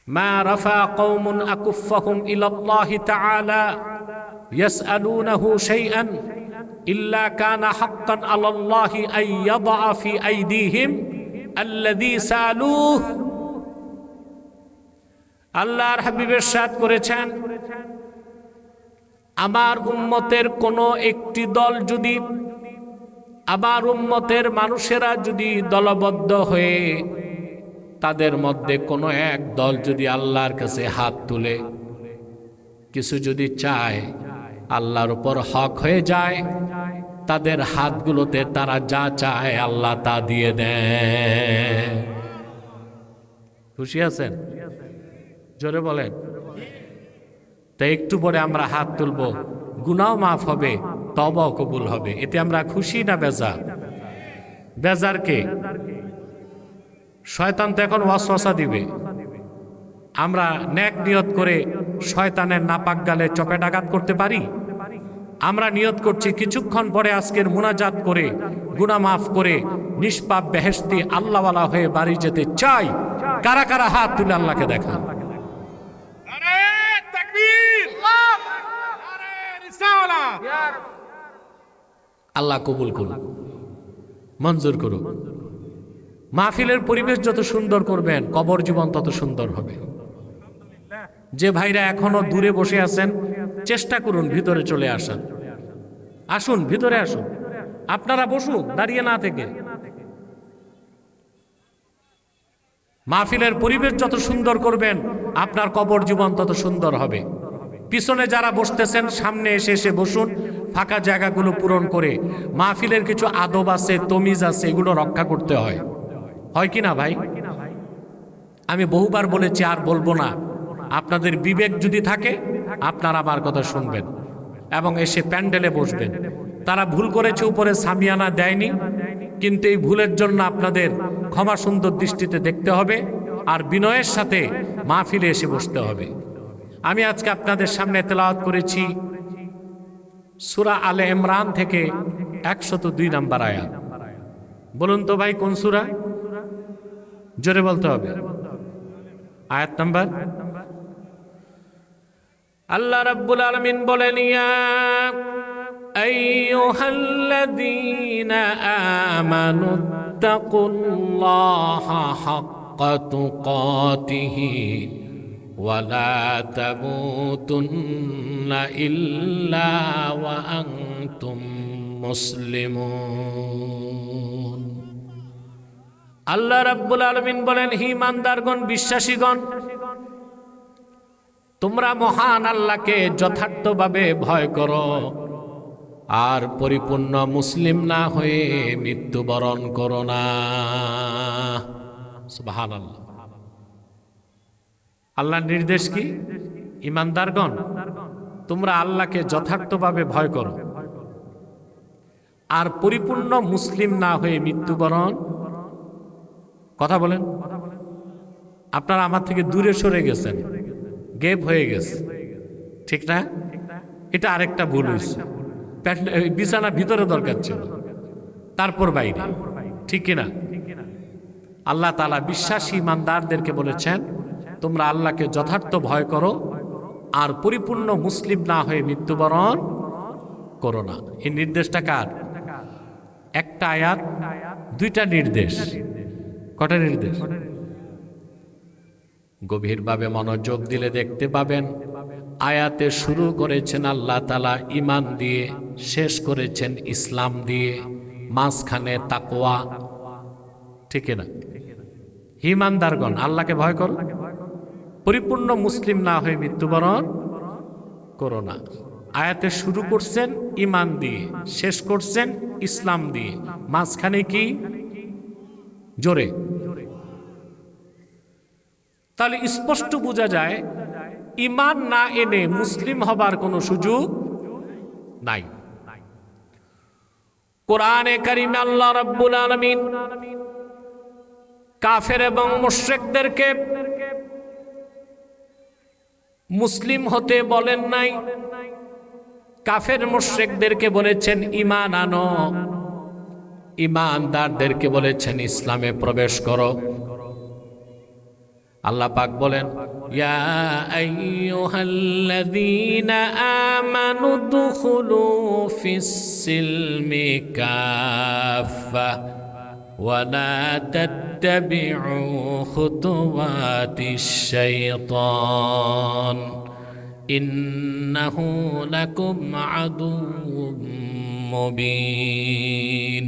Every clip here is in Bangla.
মা রাফা কওমুন আকুফাহুম ইলাল্লাহি তাআলা ইয়াসআলুনাহু শাইআন ইল্লা কানা হাক্কান আলাল্লাহি আন ইয়াদা ফি আইদিহিম আল্লাযী সালুহ। আল্লাহর হাবিব ইরশাদ করেছেন, আমার উম্মতের কোন একটি দল যদি, আমার উম্মতের মানুষেরা যদি দলবদ্ধ হয়ে তাদের মধ্যে কোনো এক দল যদি আল্লাহর কাছে হাত তুলে কিছু যদি চায়, আল্লাহর উপর হক হয়ে যায়, তাদের হাতগুলোতে তারা যা চায় আল্লাহ তা দিয়ে দেন। খুশি আছেন? জোরে বলেন। তাই একটু পরে আমরা হাত তুলব, গুনাহ মাফ হবে, তওবাও কবুল হবে। এতে আমরা খুশি না বেজার? বেজার কে? শয়তান তো এখন ওয়াসওয়াসা দিবে। আমরা নেক নিয়ত করে শয়তানের নাপাক গালে চপেটাঘাত করতে পারি? আমরা নিয়ত করছি কিছুক্ষণ পরে আজকের মুনাজাত করে গুনাহ মাফ করে নিষ্পাপ বেহেশতি আল্লাহওয়ালা হয়ে বাড়ি যেতে চাই। কারা কারা হাত তুলে আল্লাহকে দেখান? আল্লাহ কবুল করুন, মঞ্জুর করুন। মাহফিলের পরিবেশ যত সুন্দর করবেন, কবর জীবন তত সুন্দর হবে। যে ভাইরা এখনো দূরে বসে আছেন, চেষ্টা করুন ভিতরে চলে আসেন। আসুন, ভিতরে আসুন। আপনারা বসুন, দাঁড়িয়ে না থেকে। মাহফিলের পরিবেশ যত সুন্দর করবেন, আপনার কবর জীবন তত সুন্দর হবে। পিছনে যারা বসতেছেন সামনে এসে এসে বসুন, ফাঁকা জায়গাগুলো পূরণ করে। মাহফিলের কিছু আদব আছে, তমিজ আছে, এগুলো রক্ষা করতে হয়। হয় কি না ভাই? আমি বহুবার বলেছি, আর বলবো না। আপনাদের বিবেক যদি থাকে, আপনারা আমার কথা শুনবেন এবং এসে প্যান্ডেলে বসবেন। তারা ভুল করেছে, উপরে সামিয়ানা দেয়নি, কিন্তু এই ভুলের জন্য আপনাদের ক্ষমা সুন্দর দৃষ্টিতে দেখতে হবে আর বিনয়ের সাথে মাহফিলে এসে বসতে হবে। আমি আজকে আপনাদের সামনে তেলাওয়াত করেছি সূরা আলে ইমরান থেকে 102 নম্বর আয়াত। বলুন তো ভাই, কোন সূরা? জোরে বলতে হবে। আয়াত নাম্বার। আল্লাহ রাব্বুল আলামিন বলেন, ইয়া আইয়ুহাল্লাযীনা আমানু তাকুল্লাহা হাক্কা তুকাতিহি ওয়া লা তামুতুন্না ইল্লা ওয়া আনতুম মুসলিমুন। আল্লাহ রাব্বুল আলামিন বলেন, হে ঈমানদারগণ, বিশ্বাসীগণ, তোমরা মহান আল্লাহকে যথার্থভাবে ভয় করো আর পরিপূর্ণ মুসলিম না হয়ে মৃত্যুবরণ করো না। সুবহানাল্লাহ। আল্লাহর নির্দেশ কি? ঈমানদারগণ, তোমরা আল্লাহকে যথার্থভাবে ভয় করো আর পরিপূর্ণ মুসলিম না হয়ে মৃত্যুবরণ। কথা বলেন। আপনারা আমার থেকে দূরে সরে গেছেন, গ্যাপ হয়ে গেছে, ঠিক না? এটা আরেকটা ভুল হয়েছে। বিছানা ভিতরে দরকার ছিল, তারপর বাইরে, ঠিক কিনা? আল্লাহ তাআলা বিশ্বাসী ঈমানদারদেরকে বলেছেন, তোমরা আল্লাহকে যথার্থ ভয় করো আর পরিপূর্ণ মুসলিম না হয়ে মৃত্যুবরণ করো না। এই নির্দেশটা কার? একটা আয়াত, দুইটা নির্দেশ। কটা নির্দেশ? গভীরভাবে মনোযোগ দিলে দেখতে পাবেন, আয়াতে শুরু করেছেন আল্লাহ তাআলা ঈমান দিয়ে, শেষ করেছেন ইসলাম দিয়ে, মাঝখানে তাকওয়া, ঠিক না? ঈমানদারগণ, আল্লাহকে ভয় করো, পরিপূর্ণ মুসলিম না হয়ে মৃত্যুবরণ করো না। আয়াতে শুরু করছেন ঈমান দিয়ে, শেষ করছেন ইসলাম দিয়ে, মাঝখানে কি? জোরে। তাহলে স্পষ্ট বোঝা যায়, ঈমান না এনে মুসলিম হবার কোনো সুযোগ নাই। কোরআনে কারিমে আল্লাহ রাব্বুল আলামিন কাফের এবং মুশরিকদেরকে মুসলিম হতে বলেন নাই। কাফের মুশরিকদেরকে বলেছেন ঈমান আনো, ঈমানদারদেরকে বলেছেন ইসলামে প্রবেশ করো। আল্লাহ পাক বলেন, ইয়া আইয়ুহাল্লাযীনা আমানু দুখুলু ফিস-সিলমি কাফা ওয়া লা তাত্তাবি'উ খুতুওয়াতিশ-শাইতান ইন্নাহু লাকুম আদুউম মুবিন।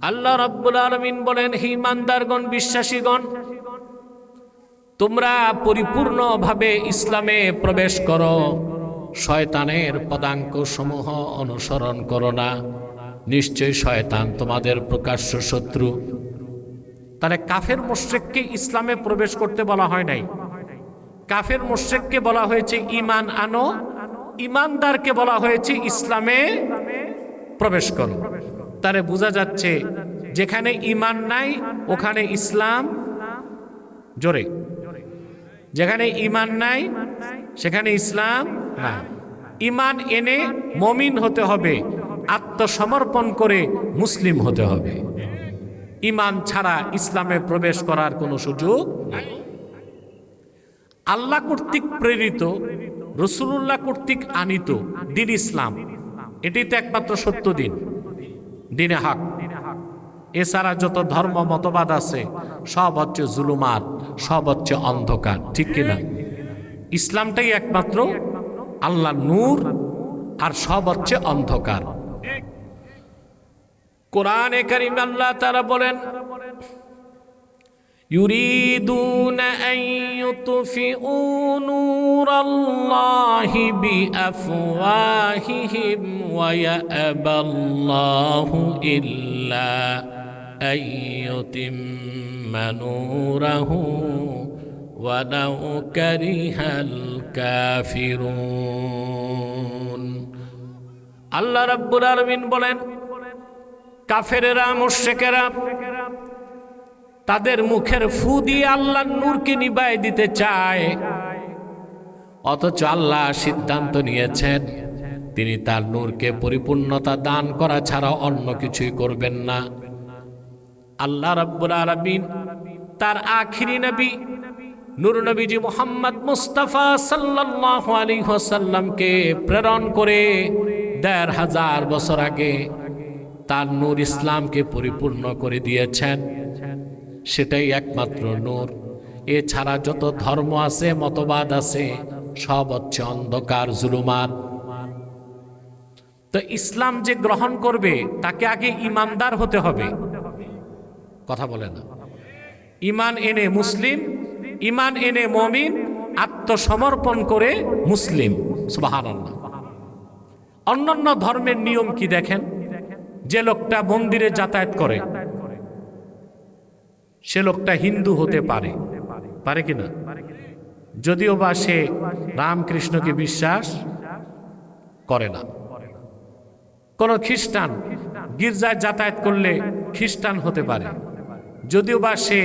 আল্লাহ রাব্বুল আলামিন বলেন, হে ঈমানদারগণ, বিশ্বাসীগণ, তোমরা পরিপূর্ণভাবে ইসলামে প্রবেশ করো, শয়তানের পদাঙ্ক সমূহ অনুসরণ করো না, নিশ্চয় শয়তান তোমাদের প্রকাশ্য শত্রু। তাহলে কাফের মুশরিককে ইসলামে প্রবেশ করতে বলা হয় নাই, কাফের মুশরিককে বলা হয়েছে ঈমান আনো, ঈমানদারকে বলা হয়েছে ইসলামে প্রবেশ করো। তারে বোঝা যাচ্ছে যেখানে ঈমান নাই ওখানে ইসলাম, জোরে, যেখানে ঈমান নাই সেখানে ইসলাম নাই। ঈমান এনে মুমিন হতে হবে, আত্মসমর্পণ করে মুসলিম হতে হবে। ঈমান ছাড়া ইসলামে প্রবেশ করার কোনো সুযোগ নাই। আল্লাহ কর্তৃক প্রেরিত, রাসূলুল্লাহ কর্তৃক আনিত দ্বীন ইসলাম, এটি তো একমাত্র সত্য দিন, দ্বীনে হক। এছাড়া যত ধর্ম মতবাদ আছে সব হচ্ছে জুলুমাত, সব হচ্ছে অন্ধকার, ঠিক কিনা? ইসলামটাই একমাত্র আল্লাহ নূর, আর সব হচ্ছে অন্ধকার। কোরআনে কারীম আল্লাহ তাআলা বলেন, يريدون أن يطفئوا نور الله بأفواههم ويأبى الله إلا أن يتم نوره ولو كره الكافرون। আল্লাহ রাব্বুল আলামিন বলেন, কাফেরেরা, মুশরিকেরা তাদের মুখের ফু দিয়ে আল্লাহর নূরকে নিভায় দিতে চায়, অথচ আল্লাহ সিদ্ধান্ত নিয়েছেন তিনি তার নূরকে পরিপূর্ণতা দান করা ছাড়া অন্য কিছুই করবেন না। আল্লাহ রাব্বুল আলামিন তার আখিরি নবী নূর নবীজি মুহাম্মদ মুস্তাফা সাল্লাল্লাহু আলাইহি ওয়াসাল্লামকে প্রেরণ করে ১৫০০ বছর আগে তার নূর ইসলামকে পরিপূর্ণ করে দিয়েছেন। সেটাই একমাত্র নূর। এছাড়া যত ধর্ম আছে, মতবাদ আছে, সব হচ্ছে অন্ধকার, জুলুমাত। তো ইসলাম যে গ্রহণ করবে তাকে আগে ঈমানদার হতে হবে, কথা বলে না? ঈমান এনে মুসলিম, ঈমান এনে মুমিন, আত্মসমর্পণ করে মুসলিম। সুবহানাল্লাহ। অন্যান্য ধর্মের নিয়ম কি দেখেন? যে লোকটা মন্দিরে যাতায়াত করে সে লোকটা হিন্দু হতে পারে, পারে কিনা? যদিও বা সে রামকৃষ্ণকে বিশ্বাস করে না। কোন খ্রিস্টান গির্জায় যাতায়াত করলে খ্রিস্টান হতে পারে, যদিও বা সে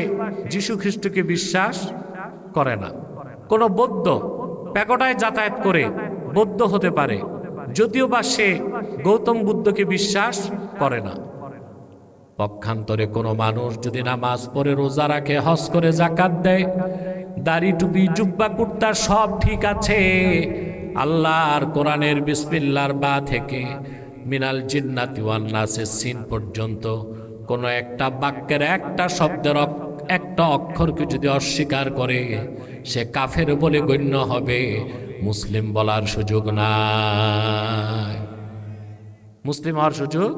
যীশু খ্রিস্টকে বিশ্বাস করে না। কোন বৌদ্ধ প্যাগোডায় যাতায়াত করে বৌদ্ধ হতে পারে, যদিও বা সে গৌতম বুদ্ধকে বিশ্বাস করে না। পক্ষান্তরে কোনো মানুষ যদি নামাজ পড়ে, রোজা রাখে, হজ করে, যাকাত দেয়, দাড়ি টুপি জুব্বা কুর্তা সব ঠিক আছে, আল্লাহর কোরআনের বিসমিল্লাহর বা থেকে মিনাল জিন্নাতি ওয়ান নাসের সিন পর্যন্ত কোনো একটা বাক্যের একটা শব্দের একটা অক্ষরকে যদি অস্বীকার করে সে কাফের বলে গণ্য হবে, মুসলিম বলার সুযোগ নাই। মুসলিম হওয়ার সুযোগ,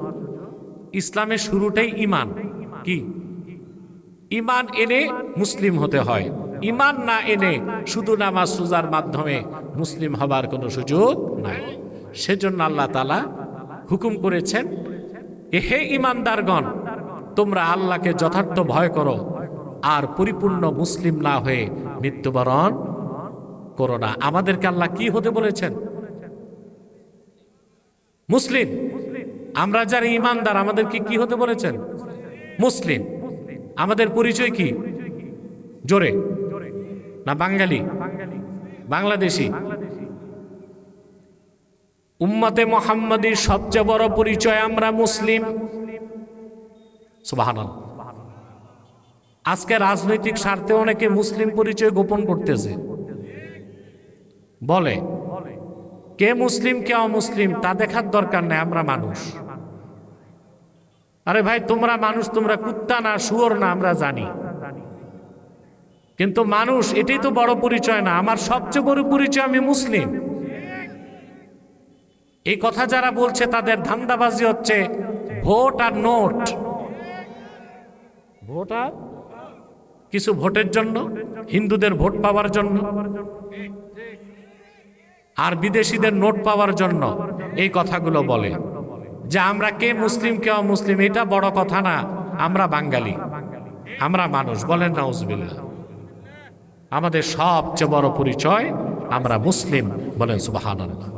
ইসলামের শুরুটাই ঈমান। কি? ঈমান এনে মুসলিম হতে হয়। ঈমান না এনে শুধু নামাজ রোজার মাধ্যমে মুসলিম হবার কোনো সুযোগ নাই। সেজন্য আল্লাহ তাআলা হুকুম করেছেন, হে ঈমানদারগণ, তোমরা আল্লাহকে যথার্থ ভয় করো আর পরিপূর্ণ মুসলিম না হয়ে মৃত্যুবরণ করো না। আমাদেরকে আল্লাহ কি হতে বলেছেন? মুসলিম। আমরা যারা ঈমানদার আমাদেরকে কি হতে বলেছেন? মুসলিম। আমাদের পরিচয় কি? জোরে না বাঙালি, বাংলাদেশি? উম্মতে মুহাম্মাদীর সবচেয়ে বড় পরিচয় আমরা মুসলিম। সুবহানাল্লাহ। আজকে রাজনৈতিক স্বার্থে অনেকে মুসলিম পরিচয় গোপন করতেছে, বলে কে মুসলিম কে অমুসলিম তা দেখার দরকার নেই, আমরা মানুষ। আরে ভাই, তোমরা মানুষ, তোমরা কুত্তা না, শুয়োর না, আমরা জানি, কিন্তু মানুষ এটাই তো বড় পরিচয় না। আমার সবচেয়ে বড় পরিচয় আমি মুসলিম। এই কথা যারা বলছে তাদের ধান্দাবাজি হচ্ছে ভোট আর নোট। ভোট আর কিছু ভোটের জন্য, হিন্দুদের ভোট পাওয়ার জন্য আর বিদেশিদের নোট পাওয়ার জন্য এই কথাগুলো বলে যে আমরা কে মুসলিম কে অমুসলিম এটা বড় কথা না, আমরা বাঙালি, আমরা মানুষ। বলেন নাউজুবিল্লাহ। আমাদের সবচেয়ে বড় পরিচয় আমরা মুসলিম। বলেন সুবহানাল্লাহ।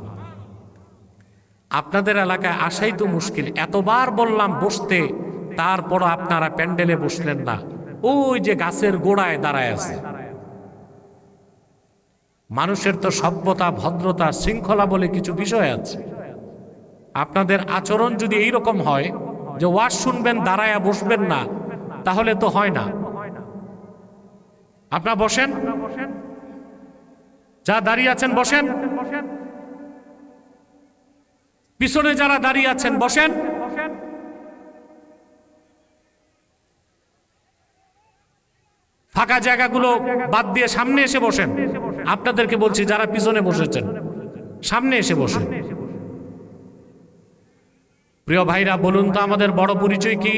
আপনাদের এলাকায় আসাই তো মুশকিল, এতবার বললাম বসতে, তারপর আপনারা প্যান্ডেলে বসলেন না, ওই যে গাছের গোড়ায় দাঁড়ায় আছে। মানুষের তো সভ্যতা, ভদ্রতা, শৃঙ্খলা বলে কিছু বিষয় আছে। আপনাদের আচরণ যদি এইরকম হয় যে ওয়াজ শুনবেন দাঁড়ায়া বসবেন না, তাহলে তো হয় না। আপনারা বসেন, যা দাঁড়িয়ে আছেন বসেন, পিছনে যারা দাঁড়িয়ে আছেন বসেন। ফাঁকা জায়গাগুলো বাদ দিয়ে সামনে এসে বসেন। আপনাদেরকে বলছি যারা পিছনে বসেছেন সামনে এসে বসেন। প্রিয় ভাইরা, বলুন তো আমাদের বড় পরিচয় কি?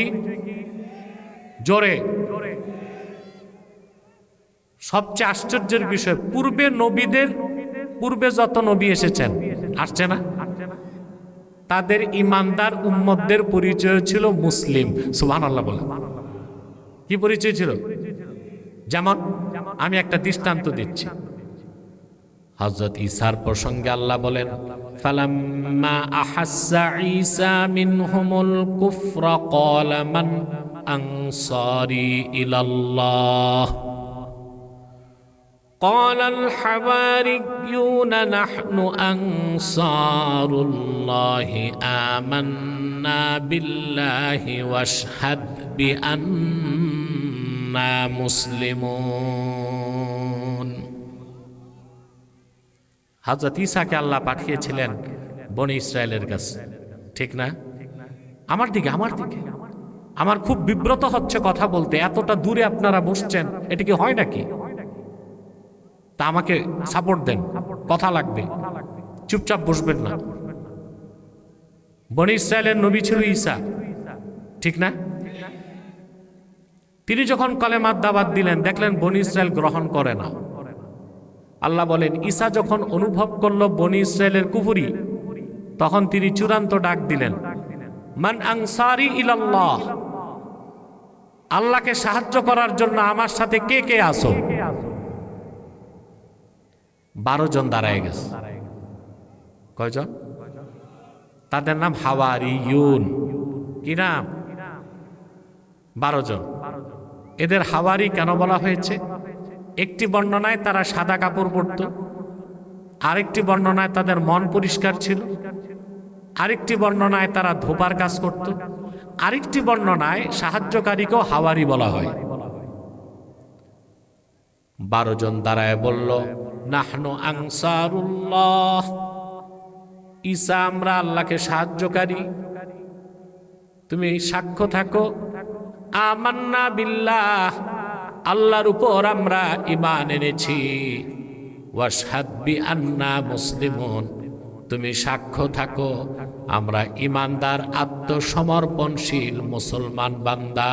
জোরে। সবচেয়ে আশ্চর্যের বিষয়, পূর্বে যত নবী এসেছেন, আসছে না, তাদের ইমানদার উম্মতদের পরিচয় ছিল মুসলিম। সুবহানাল্লাহ বলে। কি পরিচয় ছিল? যেমন আমি একটা দৃষ্টান্ত দিচ্ছি। হযরত ঈসার প্রসঙ্গে আল্লাহ বলেন, ফালাম্মা আহাসসা ঈসা মিনহুমুল কুফরা ক্বালা মান আনসারি ইলাল্লাহ قال الحواريون نحن أنصار الله آمنا بالله واشهد بأننا مسلمون। হযরত ঈসাকে আল্লাহ পাঠিয়েছিলেন বনি ইসরায়েলের কাছে, ঠিক না? আমার দিকে আমার খুব বিব্রত হচ্ছে কথা বলতে, এতটা দূরে আপনারা বসছেন, এটা কি হয় নাকি? তা আমাকে সাপোর্ট দেন, কথা লাগবে, চুপচাপ বসবেন না। বনি ইসরায়েলের নবী ছিল ঈসা, ঠিক না? তিনি যখন কলেমার দাওয়াত দিলেন, দেখলেন বনি ইসরায়েল গ্রহণ করে না। আল্লাহ বলেন, ঈসা যখন অনুভব করলো বনি ইসরায়েলের কুফরি, তখন তিনি চূড়ান্ত ডাক দিলেন, মান আনসারি ইলাল্লাহ, আল্লাহকে সাহায্য করার জন্য আমার সাথে কে কে আসো? 12 জন দাঁড়ায় গেছে। কয়জন? তাদের নাম হাওয়ারিয়ুন। কি নাম? 12 জন। এদের হাওয়ারি কেন বলা হয়েছে? একটি বর্ণনায় তারা সাদা কাপড় পরত, আরেকটি বর্ণনায় তাদের মন পরিষ্কার ছিল, আরেকটি বর্ণনায় তারা ধোপার কাজ করত, আরেকটি বর্ণনায় সাহায্যকারীকেও হাওয়ারি বলা হয়। 12 জন দাঁড়ায় বলল, নাহনু আনসারুল্লাহ, ঈসা আমরা আল্লাহকে সাহায্যকারী, তুমি সাক্ষ্য থাকো। আমান্না বিল্লাহ, আল্লাহর উপর আমরা ঈমান এনেছি। ওয়াশহাদ বিআন্না মুসলিমুন, তুমি সাক্ষ্য থাকো আমরা ঈমানদার, আত্মসমর্পণশীল মুসলমান বান্দা।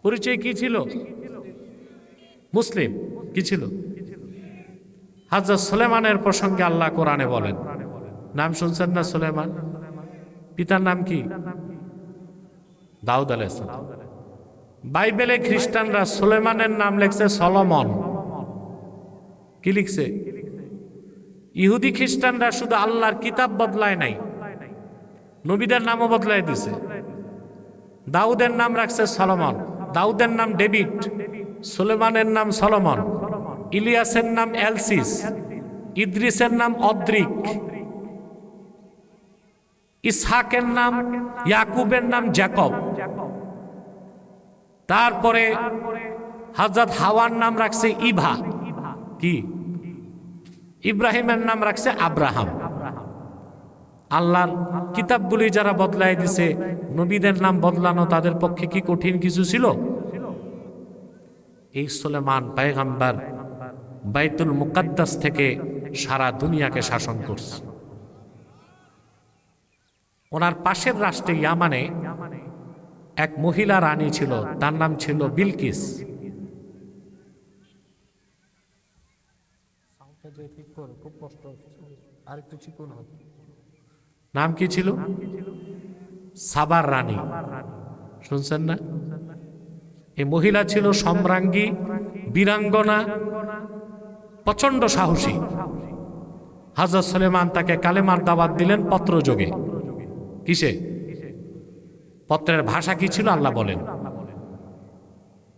পরিচয় কি ছিল? মুসলিম। কি ছিল? হযরত সুলাইমানের প্রসঙ্গে আল্লাহ কোরআনে বলেন, নাম শুনছেন না সুলাইমান? পিতার নাম কি? দাউদ আলাইহিস সালাম। বাইবেলে খ্রিস্টানরা সুলাইমানের নাম লিখছে সলোমন। কি লিখছে? ইহুদি খ্রিস্টানরা শুধু আল্লাহর কিতাব বদলায় নাই, নবীদের নামও বদলায় দিছে। দাউদের নাম রাখছে সলোমন, দাউদের নাম ডেভিড, সুলেমানের নাম সলোমন, ইলিয়াসের নাম এলসিস, ইদ্রিসের নাম অদ্রিক, ইসহাকের নাম, ইয়াকুবের নাম জ্যাকব। তারপরে হযরত হাওয়ার নাম রাখছে ইভা, কি ইব্রাহিমের নাম রাখছে আব্রাহাম। আল্লাহর কিতাবগুলি যারা বদলাই দিছে, নবীদের নাম বদলানো তাদের পক্ষে কি কঠিন কিছু ছিল? এই সুলেমান পয়গম্বর বাইতুল মুকাদ্দাস থেকে সারা দুনিয়াকে শাসন করছে। ওনার পাশের রাষ্ট্রে ইয়ামানে এক মহিলা রানী ছিল, তার নাম ছিল বিলকিস। নাম কি ছিল? সাবার রানী। শুনছেন না? এই মহিলা ছিল সম্রাঙ্গী, বীরাঙ্গনা, প্রচন্ড সাহসী। হযরত সুলেমান তাকে কালেমার দাওয়াত দিলেন পত্রযোগে। কিসে? পত্রের ভাষা কি ছিল আল্লাহ বলেন,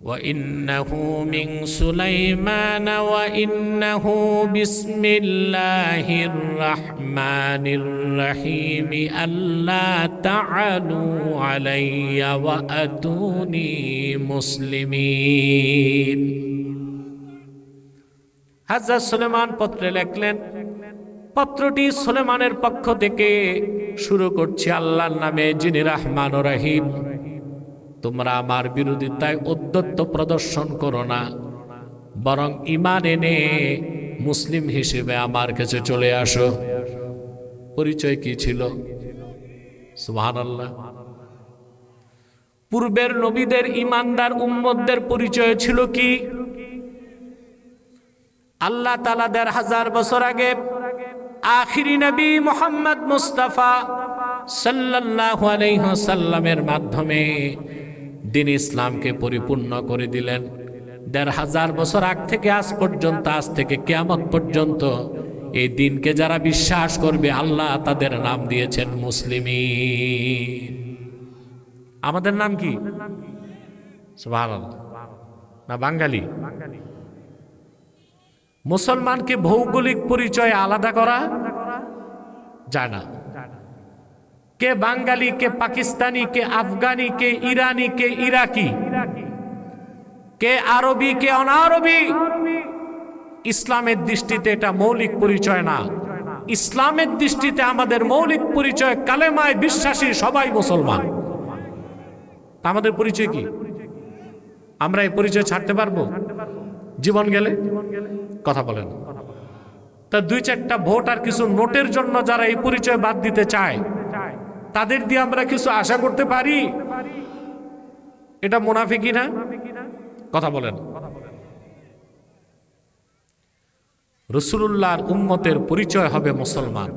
وَإِنَّهُ مِنْ سُلَيْمَانَ وَإِنَّهُ بِسْمِ اللَّهِ الرَّحْمَنِ الرَّحِيمِ أَلَّا تَعْلُوا عَلَيَّ وَأْتُونِي مُسْلِمِينَ। হযরত সুলেমান পত্রে লিখলেন, পত্রটি সুলেমানের পক্ষ থেকে শুরু করছি আল্লাহর নামে, যিনি রহমান ও রহিম। তোমরা আমার বিরোধিতায় ঔদ্ধত্য প্রদর্শন করো না, বরং ঈমান এনে মুসলিম হিসেবে আমার কাছে চলে আসো। পরিচয় কি ছিল? সুবহানাল্লাহ। পূর্বের নবীদের ঈমানদার উম্মতদের পরিচয় ছিল কি? আল্লাহ তাআলা ১৫০০ বছর আগে আখিরি নবী মুহাম্মদ মুস্তাফা সাল্লাল্লাহু আলাইহি ওয়াসাল্লামের মাধ্যমে দ্বীন ইসলামকে পরিপূর্ণ করে দিলেন। ১৫০০ বছর আগ থেকে আজ পর্যন্ত, আজ থেকে কিয়ামত পর্যন্ত এই দিনকে যারা বিশ্বাস করবে আল্লাহ তাদের নাম দিয়েছেন মুসলিমিন। আমাদের নাম কি? সুবহানাল্লাহ। না বাঙালি? মুসলমানকে ভৌগোলিক পরিচয় আলাদা করা যায় না। কে বাঙালি, কে পাকিস্তানি, কে আফগানি, কে ইরানি, কে ইরাকি, কে আরবি, কে অনারবি, ইসলামের দৃষ্টিতে এটা মৌলিক পরিচয় না। ইসলামের দৃষ্টিতে আমাদের মৌলিক পরিচয় কালেমায় বিশ্বাসী সবাই মুসলমান। আমাদের পরিচয় কি? আমরা এই পরিচয় ছাড়তে পারবো জীবন গেলে? কথা বলেন। তা ২-৪টা ভোট আর কিছু নোটের জন্য যারা এই পরিচয় বাদ দিতে চায়, তাদের দিয়ে আমরা কিছু আশা করতে পারি? এটা মুনাফিকি না? কথা বলেন। রাসূলুল্লাহর উম্মতের পরিচয় হবে মুসলমান।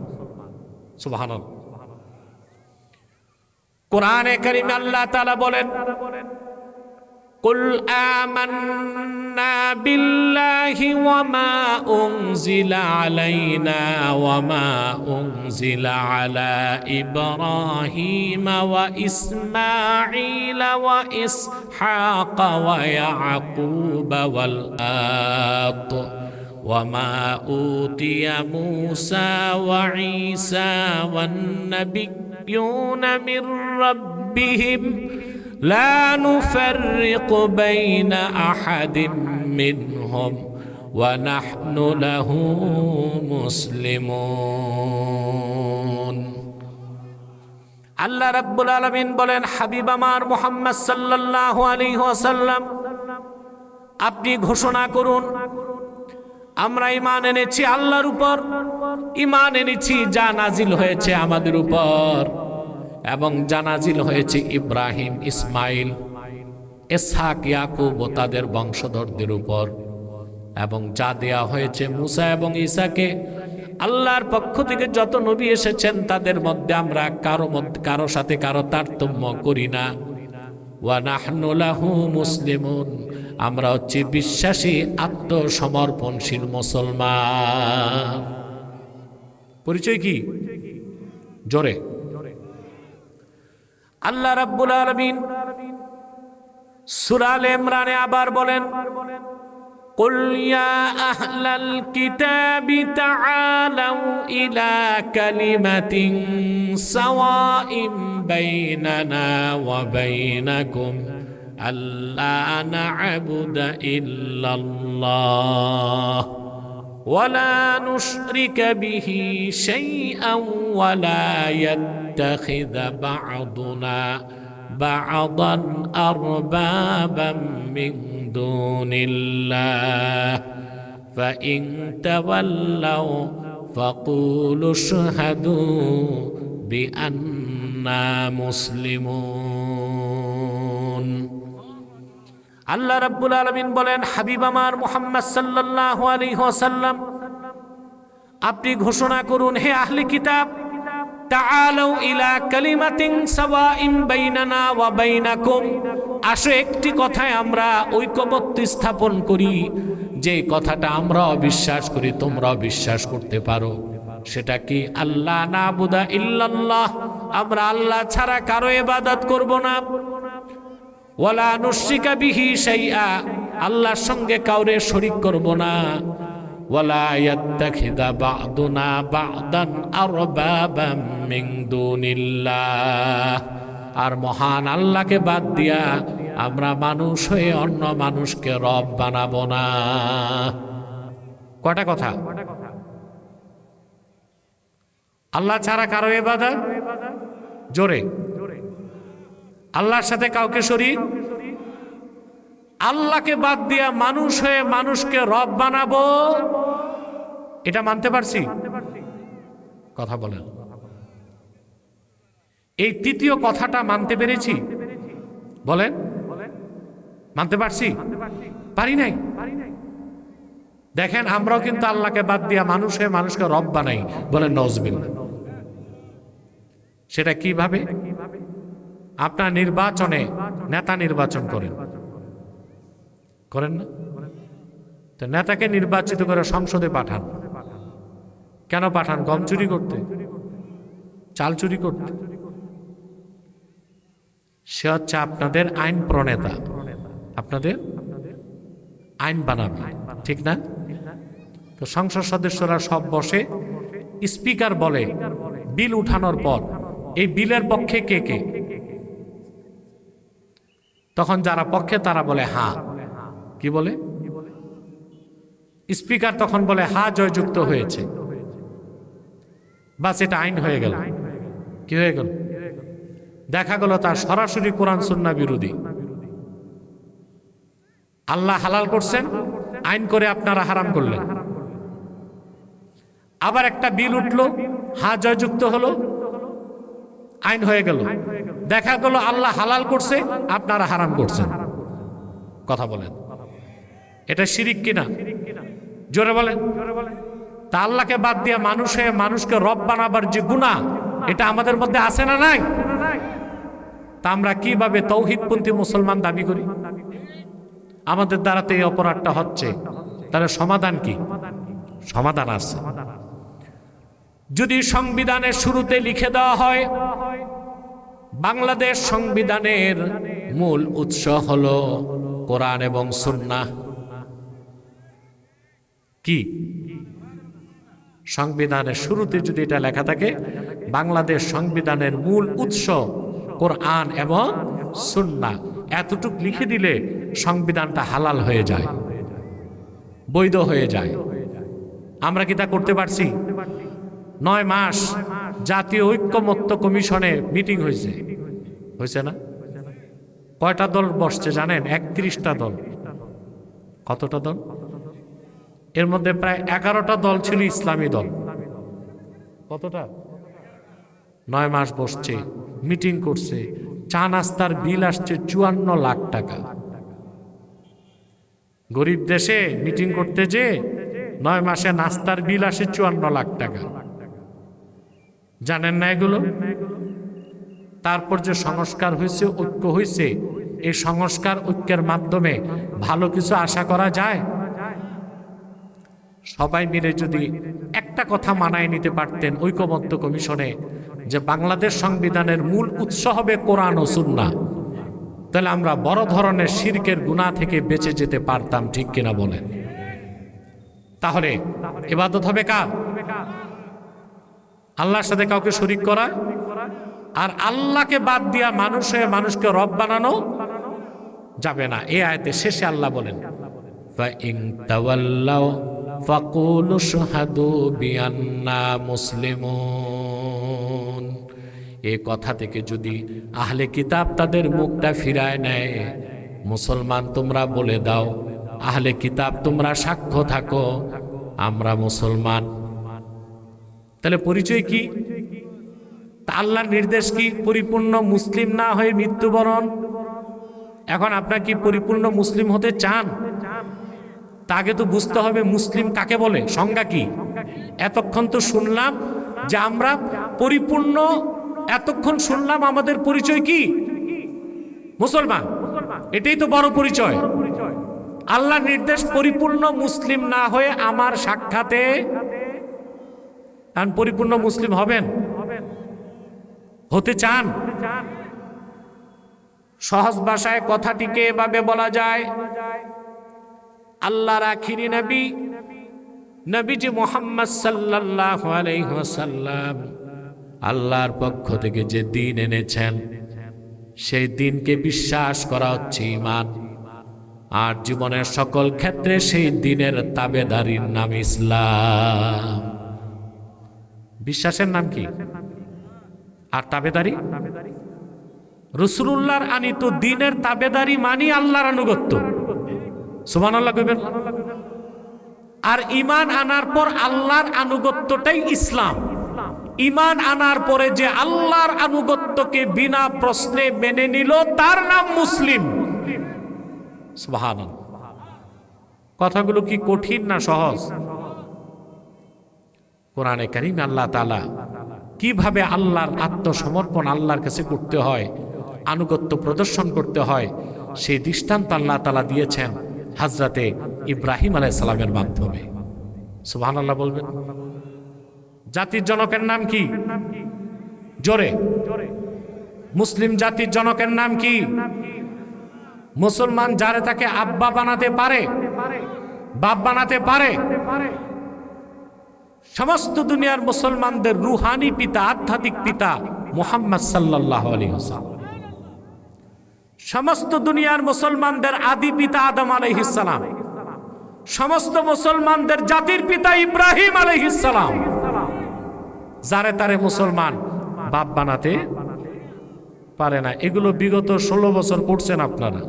সুবহানাল্লাহ। কোরআনে কারীমে আল্লাহ তাআলা বলেন, কুল আমান্না বিল্লাহি ওয়া মা উনজিলা আলাইনা ওয়া মা উনজিলা আলা ইব্রাহিম ওয়া ইসমাঈল ওয়া ইসহাক ওয়া ইয়াকুব ওয়াল আত ওয়া মা উতিয়া মূসা ওয়া ঈসা ওয়ান নাবিয়্যুনা মির রাব্বিহিম لا نفرق بين أحد منهم ونحن له مسلمون। আল্লাহ রাব্বুল আলামিন বলেন, হাবিব আমার মুহাম্মদ সাল্লাল্লাহু আলাইহি ওয়াসাল্লাম, আপনি ঘোষণা করুন, আমরা ঈমান এনেছি আল্লাহর উপর, ঈমান এনেছি যা নাজিল হয়েছে আমাদের উপর, এবং জানাজিল হয়েছে ইব্রাহিম, ইসমাইল, ইসহাক, ইয়াকুব ও তাদের বংশধরদের উপর, এবং যা দেয়া হয়েছে মুসা এবং ঈসাকে। আল্লাহর পক্ষ থেকে যত নবী এসেছেন তাদের মধ্যে আমরা কারো সাথে কারো তারতম্য করি না। ওয়া নাহনু লাহু মুসলিমুন, আমরা হচ্ছি বিশ্বাসী আত্মসমর্পণশীল মুসলমান। পরিচয় কি? জোরে। আল্লাহ রাব্বুল আলামিন সূরা আলে ইমরানে আবার বলেন, কুল ইয়া আহলাল কিতাবি তাআলাউ ইলা কালিমাতিন সাওয়াইন বাইনানা ওয়া বাইনাকুম আল্লা না'বুদা ইল্লাল্লাহ ওয়ালা নুশরিকা বিহি শাইআন ওয়ালা ইয়াত্তাখিযা বা'দুনা বা'দান আরবাবাম মিন দুনিল্লাহ ফাইন তাওয়াল্লাউ ফাকুলু আশহাদু বিআন্না মুসলিমুন। আল্লাহ রাব্বুল আলামিন বলেন, হাবিব আমার মুহাম্মদ সাল্লাল্লাহু আলাইহি ওয়াসাল্লাম, আপনি ঘোষণা করুন, হে আহলে কিতাব, তাআলাউ ইলা কালিমাতিন সাওয়াইন বাইনানা ওয়া বাইনাকুম, আসো একটি কথায় আমরা ঐকমত্য স্থাপন করি, যে কথাটা আমরা অবিশ্বাস করি তোমরাও বিশ্বাস করতে পারো। সেটা কি? আল্লাহ না'বুদা ইল্লাল্লাহ, আমরা আল্লাহ ছাড়া কারো ইবাদত করব না। ওয়ালা নুশরিকা বিহি শাইআ, আল্লাহর সঙ্গে কাউরে শরীক করব না। ওয়ালা ইয়াত্তাখিযা বা'দুনা বা'দান আরবাবাম মিন দুনিল্লাহ, আর মহান আল্লাহকে বাদ দিয়া আমরা মানুষ হয়ে অন্য মানুষকে রব বানাবো না। কয়টা কথা? আল্লাহ ছাড়া কারো ইবাদত, জোরে, আল্লাহর সাথে কাউকে শরীক, আল্লাহকে বাদ দিয়া মানুষ হয়ে মানুষকে রব বানাবো, এটা মানতে পারছি? কথা বলেন। এই তৃতীয় কথাটা মানতে পেরেছি? বলেন, মানতে পারছি? পারি নাই। দেখেন, আমরাও কিন্তু আল্লাহকে বাদ দিয়া মানুষ হয়ে মানুষকে রব বানাই। বলেন নাউজুবিল্লাহ। সেটা কিভাবে? আপনার নির্বাচনে নেতা নির্বাচন করেন না? তো নেতাকে নির্বাচিত করে সংসদে পাঠান। কেন পাঠান? গম চুরি করতে, চাল চুরি করতে। সে হচ্ছে আপনাদের আইন প্রণেতা, আপনাদের আইন বানাবে, ঠিক না? তো সংসদ সদস্যরা সব বসে, স্পিকার বলে বিল উঠানোর পর এই বিলের পক্ষে কে কে, তখন যারা পক্ষে তারা বলে হা। কি বলে? স্পিকার তখন বলে হা, জয়যুক্ত হয়েছে। বাস, এটা আইন হয়ে গেল। কি হয়ে গেল? দেখা গেল তার সরাসরি কোরআন সুন্নাহ বিরোধী। আল্লাহ হালাল করছেন, আইন করে আপনারা হারাম করলেন। আবার একটা বিল উঠলো, হা জয়যুক্ত হলো, আইন হয়ে গেল। দেখা গেল আল্লাহ হালাল করছে, আপনারা হারাম করছেন। কথা বলেন, এটা শিরিক কিনা? জোরে বলেন। তা আল্লাহকে বাদ দিয়া মানুষে মানুষকে রব বানাবার যে গুনাহ, এটা আমাদের মধ্যে আছে না নাই? তা আমরা কিভাবে তাওহীদপন্থী মুসলমান দাবি করি? আমাদের দ্বারা তো এই অপরাধটা হচ্ছে। তাহলে সমাধান কি? সমাধান আছে। যদি সংবিধানের শুরুতে লিখে দেওয়া হয় বাংলাদেশ সংবিধানের মূল উৎস হলো কোরআন এবং সুন্নাহ, কি সংবিধানের শুরুতে যদি এটা লেখা থাকে বাংলাদেশ সংবিধানের মূল উৎস কোরআন এবং সুন্নাহ, এতটুক লিখে দিলে সংবিধানটা হালাল হয়ে যায়, বৈধ হয়ে যায়। আমরা কি তা করতে পারছি? 9 মাস জাতীয় ঐক্যমত্য কমিশনে মিটিং হয়েছে না? কয়টা দল বসছে জানেন? 31টা দল। কতটা দল? এর মধ্যে প্রায় 11টা দল ছিল ইসলামী দল। কতটা? 9 মাস বসছে, মিটিং করছে, চা নাস্তার বিল আসছে 54 লাখ টাকা। গরিব দেশে মিটিং করতে যে 9 মাসে নাস্তার বিল আসে 54 লাখ টাকা। জানেন না এগুলো? তারপর যে সংস্কার হয়েছে, ঐক্য হয়েছে, এই সংস্কার ঐক্যের মাধ্যমে ভালো কিছু আশা করা যায়? সবাই মিলে যদি একটা কথা মানায় নিতে পারতেন ঐকমত্য কমিশনে, যে বাংলাদেশ সংবিধানের মূল উৎস হবে কোরআন ও সুন্নাহ, তাহলে আমরা বড় ধরনের শিরকের গুনাহ থেকে বেঁচে যেতে পারতাম, ঠিক কিনা বলেন? তাহলে ইবাদত হবে কার? আল্লাহর সাথে কাউকে শরীক করা, আর আল্লাহকে বাদ দিয়া মানুষকে রব বানানো যাবে না। এই আয়াতে শেষে আল্লাহ বলেন ফাইন তাওয়াল্লাউ ফাকুলু শাহাদু বিআন্না মুসলিমুন। এই কথা থেকে যদি আহলে কিতাব তাদের মুখটা ফিরায় নেয়, মুসলমান তোমরা বলে দাও, আহলে কিতাব তোমরা সাক্ষ্য থাকো আমরা মুসলমান। তাহলে পরিচয় কি? তা আল্লাহর নির্দেশ কি? পরিপূর্ণ মুসলিম না হয়ে মৃত্যুবরণ। এখন আপনার কি পরিপূর্ণ মুসলিম হতে চান? তাকে তো বুঝতে হবে মুসলিম কাকে বলে, সংজ্ঞা কি। এতক্ষণ তো শুনলাম যে আমরা পরিপূর্ণ, এতক্ষণ শুনলাম আমাদের পরিচয় কি? মুসলমান। এটাই তো বড় পরিচয়। আল্লাহর নির্দেশ পরিপূর্ণ মুসলিম না হয়ে আমার সাক্ষাতে পরিপূর্ণ মুসলিম হবেন, হতে চান? সহজ ভাষায় কথাটিকে এভাবে বলা যায়, আল্লাহর আখিরি নবী নবীজি মুহাম্মদ সাল্লাল্লাহু আলাইহি ওয়াসাল্লাম আল্লাহর পক্ষ থেকে যে দ্বীন এনেছেন সেই দ্বীনকে বিশ্বাস করা হচ্ছে ঈমান। আর জীবনের সকল ক্ষেত্রে সেই দ্বীনের তাবেদারির নাম ইসলাম। বিশ্বাসের নাম কি? আর তাবেদারি? রাসূলুল্লাহর আনিত দ্বীনের তাবেদারি মানি আল্লাহর আনুগত্য। সুবহানাল্লাহ কইবেন। আর ঈমান আনার পর আল্লাহর আনুগত্যটাই ইসলাম। ঈমান আনার পরে যে আল্লাহর আনুগত্যকে বিনা প্রশ্নে মেনে নিল তার নাম মুসলিম। সুবহানাল্লাহ। কথাগুলো কি কঠিন না সহজ? কোরআনে কারীমে আল্লাহ তাআলা কিভাবে আল্লাহর আত্মসমর্পণ আল্লাহর কাছে করতে হয়, আনুগত্য প্রদর্শন করতে হয়, সেই দৃষ্টান্ত আল্লাহ তাআলা দিয়েছেন হযরতে ইব্রাহিম আলাইহিস সালামের মাধ্যমে। সুবহানাল্লাহ বলবেন। জাতির জনকের নাম কি? জোরে। মুসলিম জাতির জনকের নাম কি? মুসলমান যারে তাকে আব্বা বানাতে পারে, বাপ বানাতে পারে। সমস্ত দুনিয়ার মুসলমানদের রুহানি পিতা, আধ্যাত্মিক পিতা মুহাম্মদ সাল্লাল্লাহু আলাইহি ওয়াসাল্লাম। সমস্ত দুনিয়ার মুসলমানদের আদি পিতা আদম আলাইহিস সালাম। সমস্ত মুসলমানদের জাতির পিতা ইব্রাহিম আলাইহিস সালাম। যারে তারে মুসলমান বাপ বানাতে পারে না। এগুলো বিগত 16 বছর করছেন আপনারা,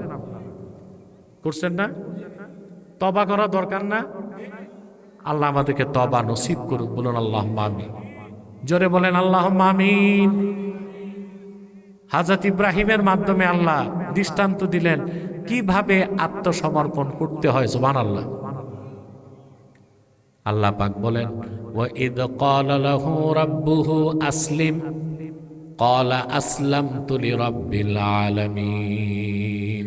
করছেন না? তওবা করা দরকার না? আল্লাহ আমাদেরকে তওবা নসিব করুক। বলুন আল্লাহুম্মা আমিন। জোরে বলেন আল্লাহুম্মা আমিন। হযরত ইব্রাহিমের মাধ্যমে আল্লাহ দৃষ্টান্ত দিলেন কিভাবে আত্মসমর্পণ করতে হয়। সুবহানাল্লাহ। আল্লাহ পাক বলেন ওয়া ইদ ক্বালা লাহু রাব্বুহু আসলিম ক্বালা আসলামতু লিরাব্বিল আলামিন।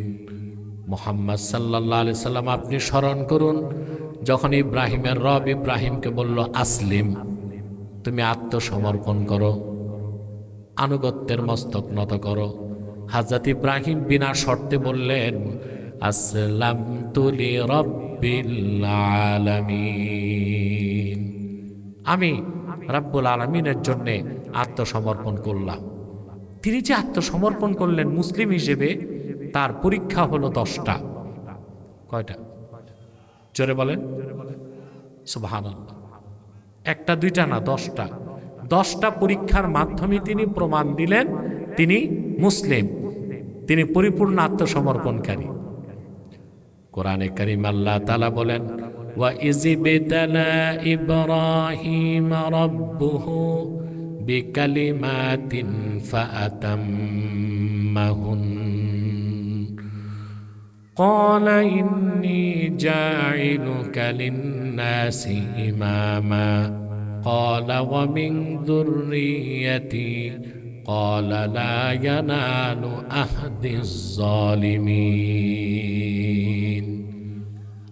মুহাম্মদ সাল্লাল্লাহু আলাইহি সাল্লাম আপনি স্মরণ করুন যখন ইব্রাহিমের রব ইব্রাহিমকে বলল আসলিম, তুমি আত্মসমর্পণ করো, আনুগত্যের মস্তক নত করো। হযরত ইব্রাহিম বিনা শর্তে বললেন আসলামতু লিরাব্বিল আলামিন, আমি রাব্বুল আলামিনের জন্য আত্মসমর্পণ করলাম। তিনি যে আত্মসমর্পণ করলেন মুসলিম হিসেবে, তার পরীক্ষা হলো 10টা। কয়টা? জোরে বলেন সুবহানাল্লাহ। একটা দুইটা না, 10টা। 10টা পরীক্ষার মাধ্যমে তিনি প্রমাণ দিলেন তিনি মুসলিম, তিনি পরিপূর্ণ আত্মসমর্পণকারী। কোরআনে কারীম আল্লাহ তাআলা বলেন ওয়া ইযবিতালা ইব্রাহিম রাব্বুহু বিকালিমাতিন ফাআতাম্মাহুন قال إني جاعلك للناس إماما قال ومن ذريتي قال لا ينال أحد الظالمين।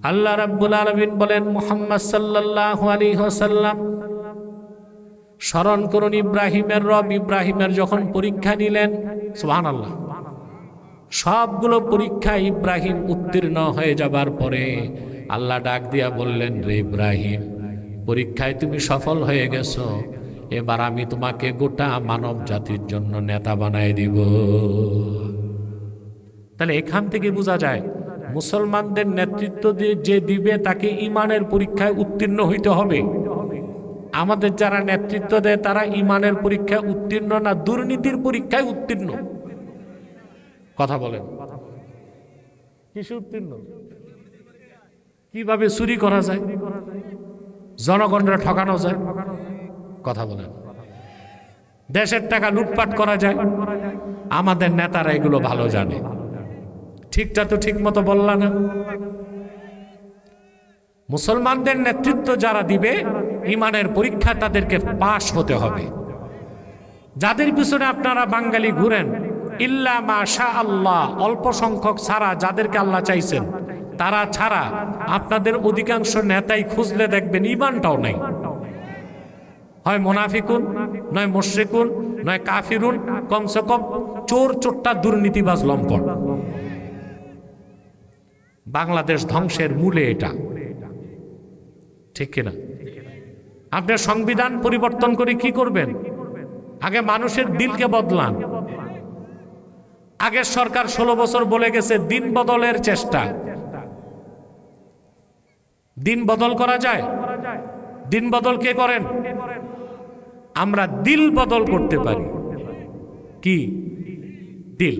আল্লাহ রাব্বুল আলামিন বলেন মুহাম্মদ সাল্লাল্লাহু আলাইহি ওয়াসাল্লাম স্মরণ করুন ইব্রাহিমের রব ইব্রাহিমের যখন পরীক্ষা নিলেন। সুবহানাল্লাহ। সবগুলো পরীক্ষা ইব্রাহিম উত্তীর্ণ হয়ে যাবার পরে আল্লাহ ডাক দিয়া বললেন রে ইব্রাহিম, পরীক্ষায় তুমি সফল হয়ে গেছো, এবার আমি তোমাকে গোটা মানব জাতির জন্য নেতা বানায় দিব। তাহলে এখান থেকে বোঝা যায় মুসলমানদের নেতৃত্ব যে দিবে তাকে ঈমানের পরীক্ষায় উত্তীর্ণ হইতে হবে। আমাদের যারা নেতৃত্ব দেয় তারা ঈমানের পরীক্ষায় উত্তীর্ণ না, দুর্নীতির পরীক্ষায় উত্তীর্ণ। কথা বলেন, কিসে উত্তীর্ণ? কিভাবে চুরি করা যায়, জনগণরা ঠকানো যায়। কথা বলেন, দেশের টাকা লুটপাট করা যায়। আমাদের নেতারা এগুলো ভালো জানে। ঠিকটা তো ঠিক মতো বললা না? মুসলমানদের নেতৃত্ব যারা দিবে ঈমানের পরীক্ষা তাদেরকে পাশ হতে হবে। যাদের পিছনে আপনারা বাঙালি ঘুরেন, ইল্লা মাশা আল্লাহ, অল্প সংখ্যক ছাড়া, যাদেরকে আল্লাহ চাইছেন তারা ছাড়া আপনাদের অধিকাংশ নেতাই খুঁজলে দেখবেন ঈমানটাও নাই। হয় মুনাফিকুন, নয় মুশরিকুন, নয় কাফিরুন, কমসে কম চোর চোট্টা দুর্নীতিবাজ লম্পট। বাংলাদেশ ধ্বংসের মূলে এটা, ঠিক কিনা? আপনার সংবিধান পরিবর্তন করে কি করবেন? আগে মানুষের দিলকে বদলান। আগের সরকার 16 বছর বলে গেছে দিন বদলের চেষ্টা। দিন বদল করা যায়? দিন বদল কে করেন? আমরা দিল বদল করতে পারি। কি দিল?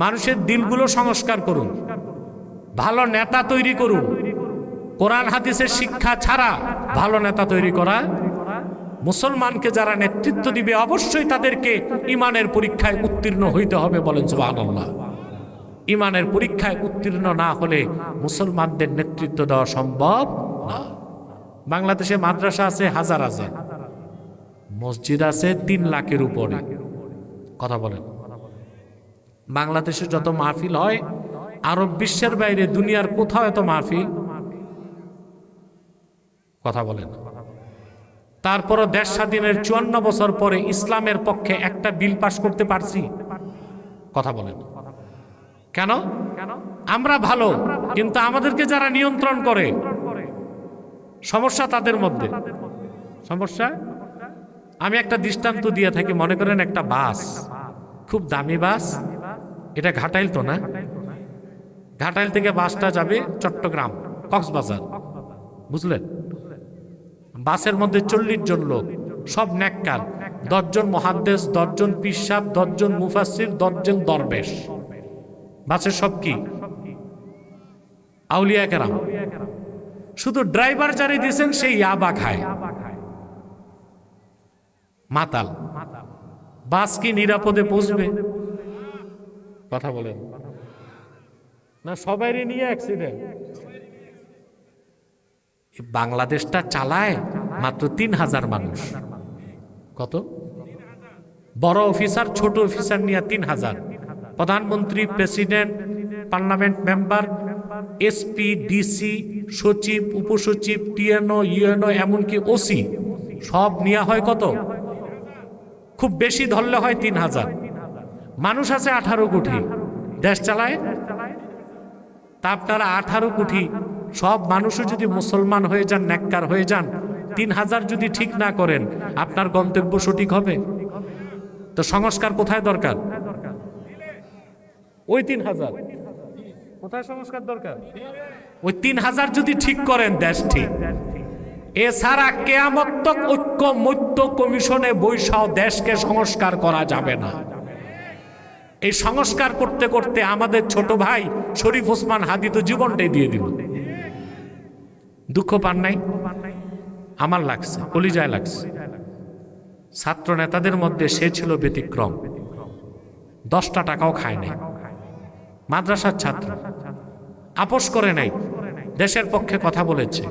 মানুষের দিলগুলো সংস্কার করুন, ভালো নেতা তৈরি করুন। কোরআন হাদিসের শিক্ষা ছাড়া ভালো নেতা তৈরি করা, মুসলমানকে যারা নেতৃত্ব দিবে অবশ্যই তাদেরকে ঈমানের পরীক্ষায় উত্তীর্ণ হইতে হবে। বলেন সুবহানাল্লাহ। ঈমানের পরীক্ষায় উত্তীর্ণ না হলে মুসলমানদের নেতৃত্ব দেওয়া সম্ভব না। বাংলাদেশে মাদ্রাসা আছে হাজার হাজার, মসজিদ আছে 3 লাখের উপরে। কথা বলেন, বাংলাদেশে যত মাহফিল হয় আরব বিশ্বের বাইরে দুনিয়ার কোথাও এত মাহফিল। কথা বলেন। তারপরও দেশ স্বাধীনের 54 বছর পরে ইসলামের পক্ষে একটা বিল পাশ করতে পারছি? কথা বলেন। কেন? আমরা ভালো, কিন্তু আমাদেরকে যারা নিয়ন্ত্রণ করে সমস্যা তাদের মধ্যে। সমস্যা, আমি একটা দৃষ্টান্ত দিয়ে থাকি। মনে করেন একটা বাস, খুব দামি বাস, এটা ঘাটাইল তো না, ঘাটাইল থেকে বাসটা যাবে চট্টগ্রাম, কক্সবাজার, বুঝলেন? বাসের মধ্যে 40 জন লোক, সব নেককার, 10 জন মুহাদ্দিস, 10 জন পীর সাহেব, 10 জন মুফাসসির, 10 জন দরবেশ। বাসের সব কি? আউলিয়া কেরাম। শুধু ড্রাইভার যারে দিয়েছেন সেই ইয়াবা খায়, মাতাল। বাস কি নিরাপদে পৌঁছবে? কথা বলেন না, সবাইরে নিয়ে অ্যাক্সিডেন্ট। বাংলাদেশটা চালায় মাত্র 3000 মানুষ। কত? বড় অফিসার, ছোট অফিসার নিয়ে 3000। প্রধানমন্ত্রী, president, parliament member, SP, DC, সচিব, উপসচিব, টিএনও, ইউএনও, এমনকি ওসি, সব নিয়ে হয় কত? খুব বেশি ধরলে হয় 3000। মানুষ আছে 18 কোটি, দেশ চালায়। তা আপনারা 18 কোটি সব মানুষও যদি মুসলমান হয়ে যান, নেককার হয়ে যান, 3000 যদি ঠিক না করেন, আপনার গন্তব্য সঠিক হবে? তো সংস্কার কোথায় দরকার? ওই 3000 কোথায় সংস্কার দরকার? ওই 3000 যদি ঠিক করেন, দেশ ঠিক। এছাড়া কিয়ামত তক ঐক্যমত্য কমিশনে বৈশাও দেশকে সংস্কার করা যাবে না। এই সংস্কার করতে করতে আমাদের ছোট ভাই শরীফ ওসমান হাদি তো জীবনটাই দিয়ে দিল। দুঃখ পান নাই? আমার লাগছে, কলিজায় লাগছে। ছাত্র নেতাদের মধ্যে সে ছিল ব্যতিক্রম। 10টা টাকাও খায় নাই। মাদ্রাসার ছাত্র, আপোষ করে নাই, দেশের পক্ষে কথা বলেছে,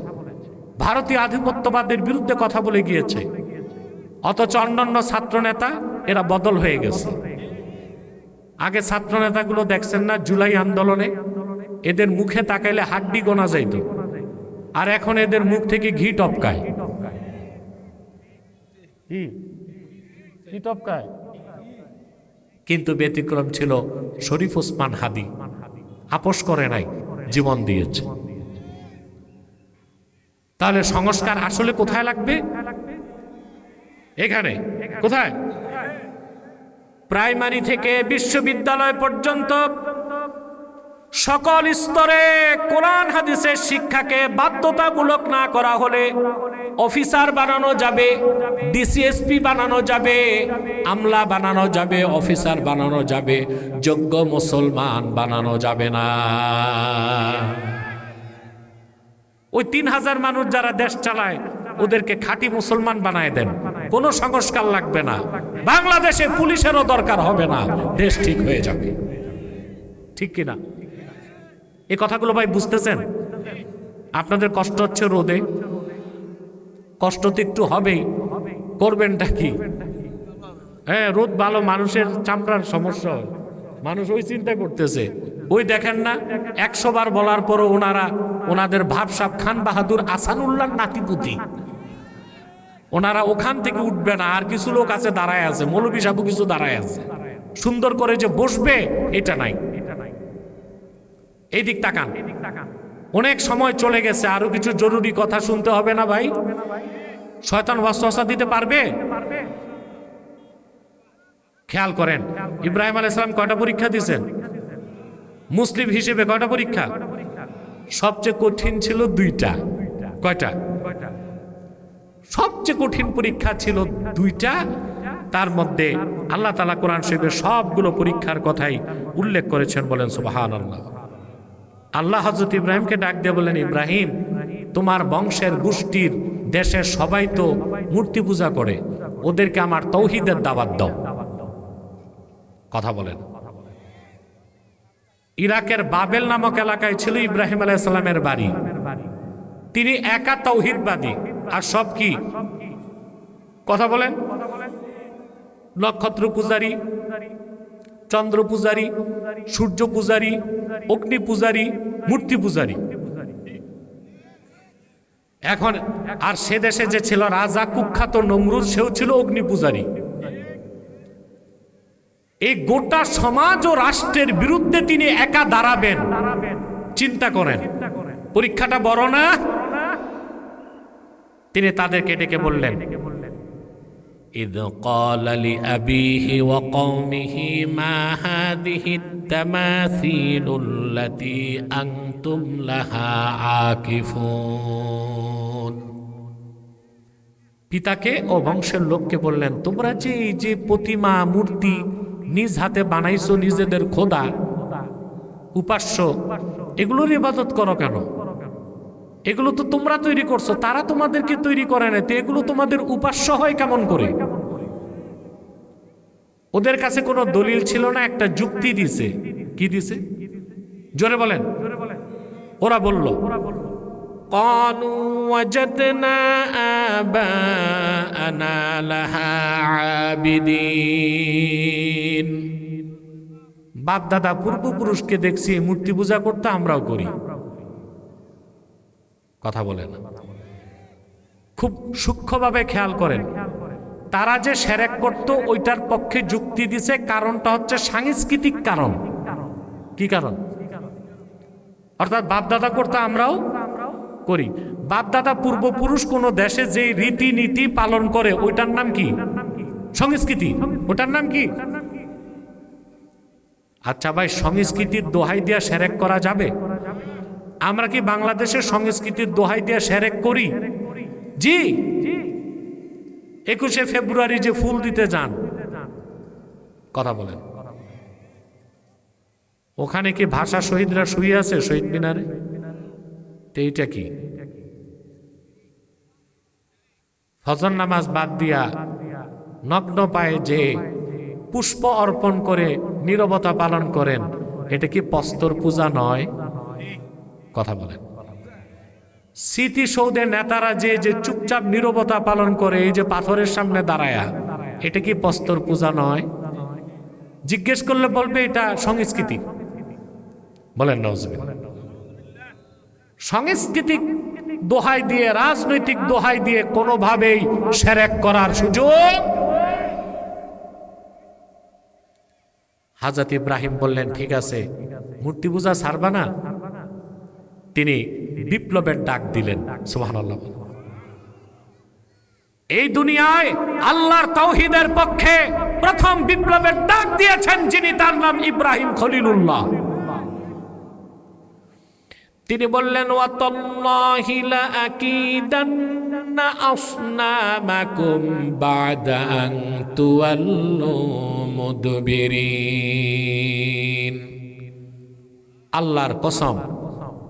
ভারতীয় আধিপত্যবাদের বিরুদ্ধে কথা বলে গিয়েছে। অথচ অন্যান্য ছাত্র নেতা এরা বদল হয়ে গেছে। আগে ছাত্র নেতাগুলো দেখছেন না জুলাই আন্দোলনে, এদের মুখে তাকাইলে হাড্ডি গোনা যাইত, আর এখন এদের মুখ থেকে ঘি টপকায়। কি টপকায়? কিন্তু ব্যতিক্রম ছিল শরীফ ওসমান হাদি, আপোষ করে নাই, জীবন দিয়েছে। তাহলে সংস্কার আসলে কোথায় লাগবে? এখানে। কোথায়? প্রাইমারি থেকে বিশ্ববিদ্যালয় পর্যন্ত সকল স্তরে কোরআন হাদিসের শিক্ষাকে বাধ্যতামূলক না করা হলে অফিসার বানানো যাবে, ডিসিএসপি বানানো যাবে, আমলা বানানো যাবে, অফিসার বানানো যাবে, যোগ্য মুসলমান বানানো যাবে না। ওই 3000 মানুষ যারা দেশ চালায় ওদেরকে খাঁটি মুসলমান বানায় দেন, কোনো সংস্কার লাগবে না, বাংলাদেশে পুলিশেরও দরকার হবে না, দেশ ঠিক হয়ে যাবে। ঠিক কিনা? এই কথাগুলো ভাই বুঝতেছেন? আপনাদের কষ্ট হচ্ছে রোদে, কষ্ট তো একটু হবেই, করবেনটা কি? হ্যাঁ, রোদ ভালো, মানুষের চামড়ার সমস্যা হয়, মানুষ ওই চিন্তা করতেছে। ওই দেখেন না 100 বার বলার পরও ওনাদের ভাবসাব খান বাহাদুর আসানুল্লাহ নাতিপুতি, ওনারা ওখান থেকে উঠবে না। আর কিছু লোক আছে দাঁড়ায় আছে, মৌলভী সাহেব কিছু দাঁড়ায় আছে, সুন্দর করে যে বসবে এটা নাই। এই দিক তাকান, অনেক সময় চলে গেছে, আরো কিছু জরুরি কথা শুনতে হবে না ভাই? শয়তান ওয়াসওয়াসা দিতে পারবে? খেয়াল করেন, ইব্রাহিম আলাইহিস সালাম কয়টা পরীক্ষা দিয়েছেন? মুসলিম হিসেবে কয়টা পরীক্ষা? সবচেয়ে কঠিন ছিল 2টা। কয়টা? সবচেয়ে কঠিন পরীক্ষা ছিল 2টা। তার মধ্যে আল্লাহ তাআলা কোরআন শরীফে সবগুলো পরীক্ষার কথাই উল্লেখ করেছেন, বলেন সুবহানাল্লাহ। আল্লাহ হযরত ইব্রাহিমকে ডাক দিয়ে বলেন, ইব্রাহিম, তোমার বংশের গোষ্ঠীর দেশের সবাই তো মূর্তি পূজা করে, ওদেরকে আমার তাওহীদের দাওয়াত দাও। কথা বলেন। ইরাকের বাবেল নামক এলাকায় ছিল ইব্রাহিম আলাইহিস সালামের বাড়ি। তিনি একা তাওহীদবাদী, আর সব কি? কথা বলেন। নক্ষত্র পূজারী, চন্দ্র পূজারী, সূর্য পূজারী, অগ্নি পূজারী, মূর্তি পূজারী। এখন আর সে দেশে যে ছিল রাজা কুখ্যাত নমরুদ, সেও ছিল অগ্নি পূজারী। এই গোটা সমাজ ও রাষ্ট্রের বিরুদ্ধে তিনি একা দাঁড়াবেন, চিন্তা করেন, পরীক্ষাটা বড় না? তিনি তাদেরকে ডেকে বললেন, إذ قال لأبيه وقومه ما هذه التماثيل التي أنتم لها عاكفون। পিতাকে ও বংশের লোককে বললেন, তোমরা যে এই যে প্রতিমা মূর্তি নিজ হাতে বানাইছো, নিজেদের খোদা উপাস্য, এগুলোর ইবাদত করো কেন? এগুলো তো তোমরা তৈরি করছো, তারা তোমাদেরকে তৈরি করে না, তো এগুলো তোমাদের উপাস্য হয় কেমন করে? ওদের কাছে কোনো দলিল ছিল না, একটা যুক্তি দিছে। কি দিছে? জোরে বলেন। ওরা বলল, ক্বালু ওয়াজাদনা আবাআনা লাহা আবিদিন। বাপ দাদা পূর্বপুরুষকে দেখছি মূর্তি পূজা করতে, আমরাও করি। কথা বলেন। খুব সূক্ষ্মভাবে খেয়াল করেন, তারা যে শিরক করত ওইটার পক্ষে যুক্তি দিছে, কারণটা হচ্ছে সাংস্কৃতিক কারণ। কি কারণ? অর্থাৎ বাপদাদা করতে আমরাও করি। বাপদাদা পূর্বপুরুষ কোন দেশে যে রীতিনীতি পালন করে ওইটার নাম কি? সংস্কৃতি। ওটার নাম কি? আচ্ছা ভাই, সংস্কৃতির দোহাই দিয়া শিরক করা যাবে? আমরা কি বাংলাদেশের সংস্কৃতির দোহাই দিয়া শিরক করি? জি। 21শে ফেব্রুয়ারি যে ফুল দিতে যান, কথা বলেন, ওখানে কি ভাষা শহীদরা শুয়ে আছে শহীদ মিনারে? এইটা কি? ফজর নামাজ বাদ দিয়া নগ্ন পায়ে যে পুষ্প অর্পণ করে নীরবতা পালন করেন, এটা কি প্রস্তর পূজা নয়? কথা বলেন। স্মৃতিসৌধে নেতারা যে চুপচাপ নীরবতা পালন করে, এই যে পাথরের সামনে দাঁড়ায়া, এটা কি প্রস্তর পূজা নয়? জিজ্ঞেস করলে বলবে এটা সংস্কৃতি। বলেন নাউজুবিল্লাহ। সাংস্কৃতিক দোহাই দিয়ে, রাজনৈতিক দোহাই দিয়ে কোনোভাবেই শিরক করার সুযোগ। হযরত ইব্রাহিম বললেন, ঠিক আছে, মূর্তি পূজা ছাড়বা না? তিনি বিপ্লবের ডাক দিলেন। সুবহানাল্লাহ। এই দুনিয়ায় আল্লাহর তাওহীদের পক্ষে প্রথম বিপ্লবের ডাক দিয়েছেন যিনি, তার নাম ইব্রাহিম খলিলুল্লাহ। তিনি বললেন ওয়াতাল্লাহি লাআকিদান্না আসনামাকুম বা'দা আন তুওয়াল্লু মুদবিরিন। আল্লাহর কসম,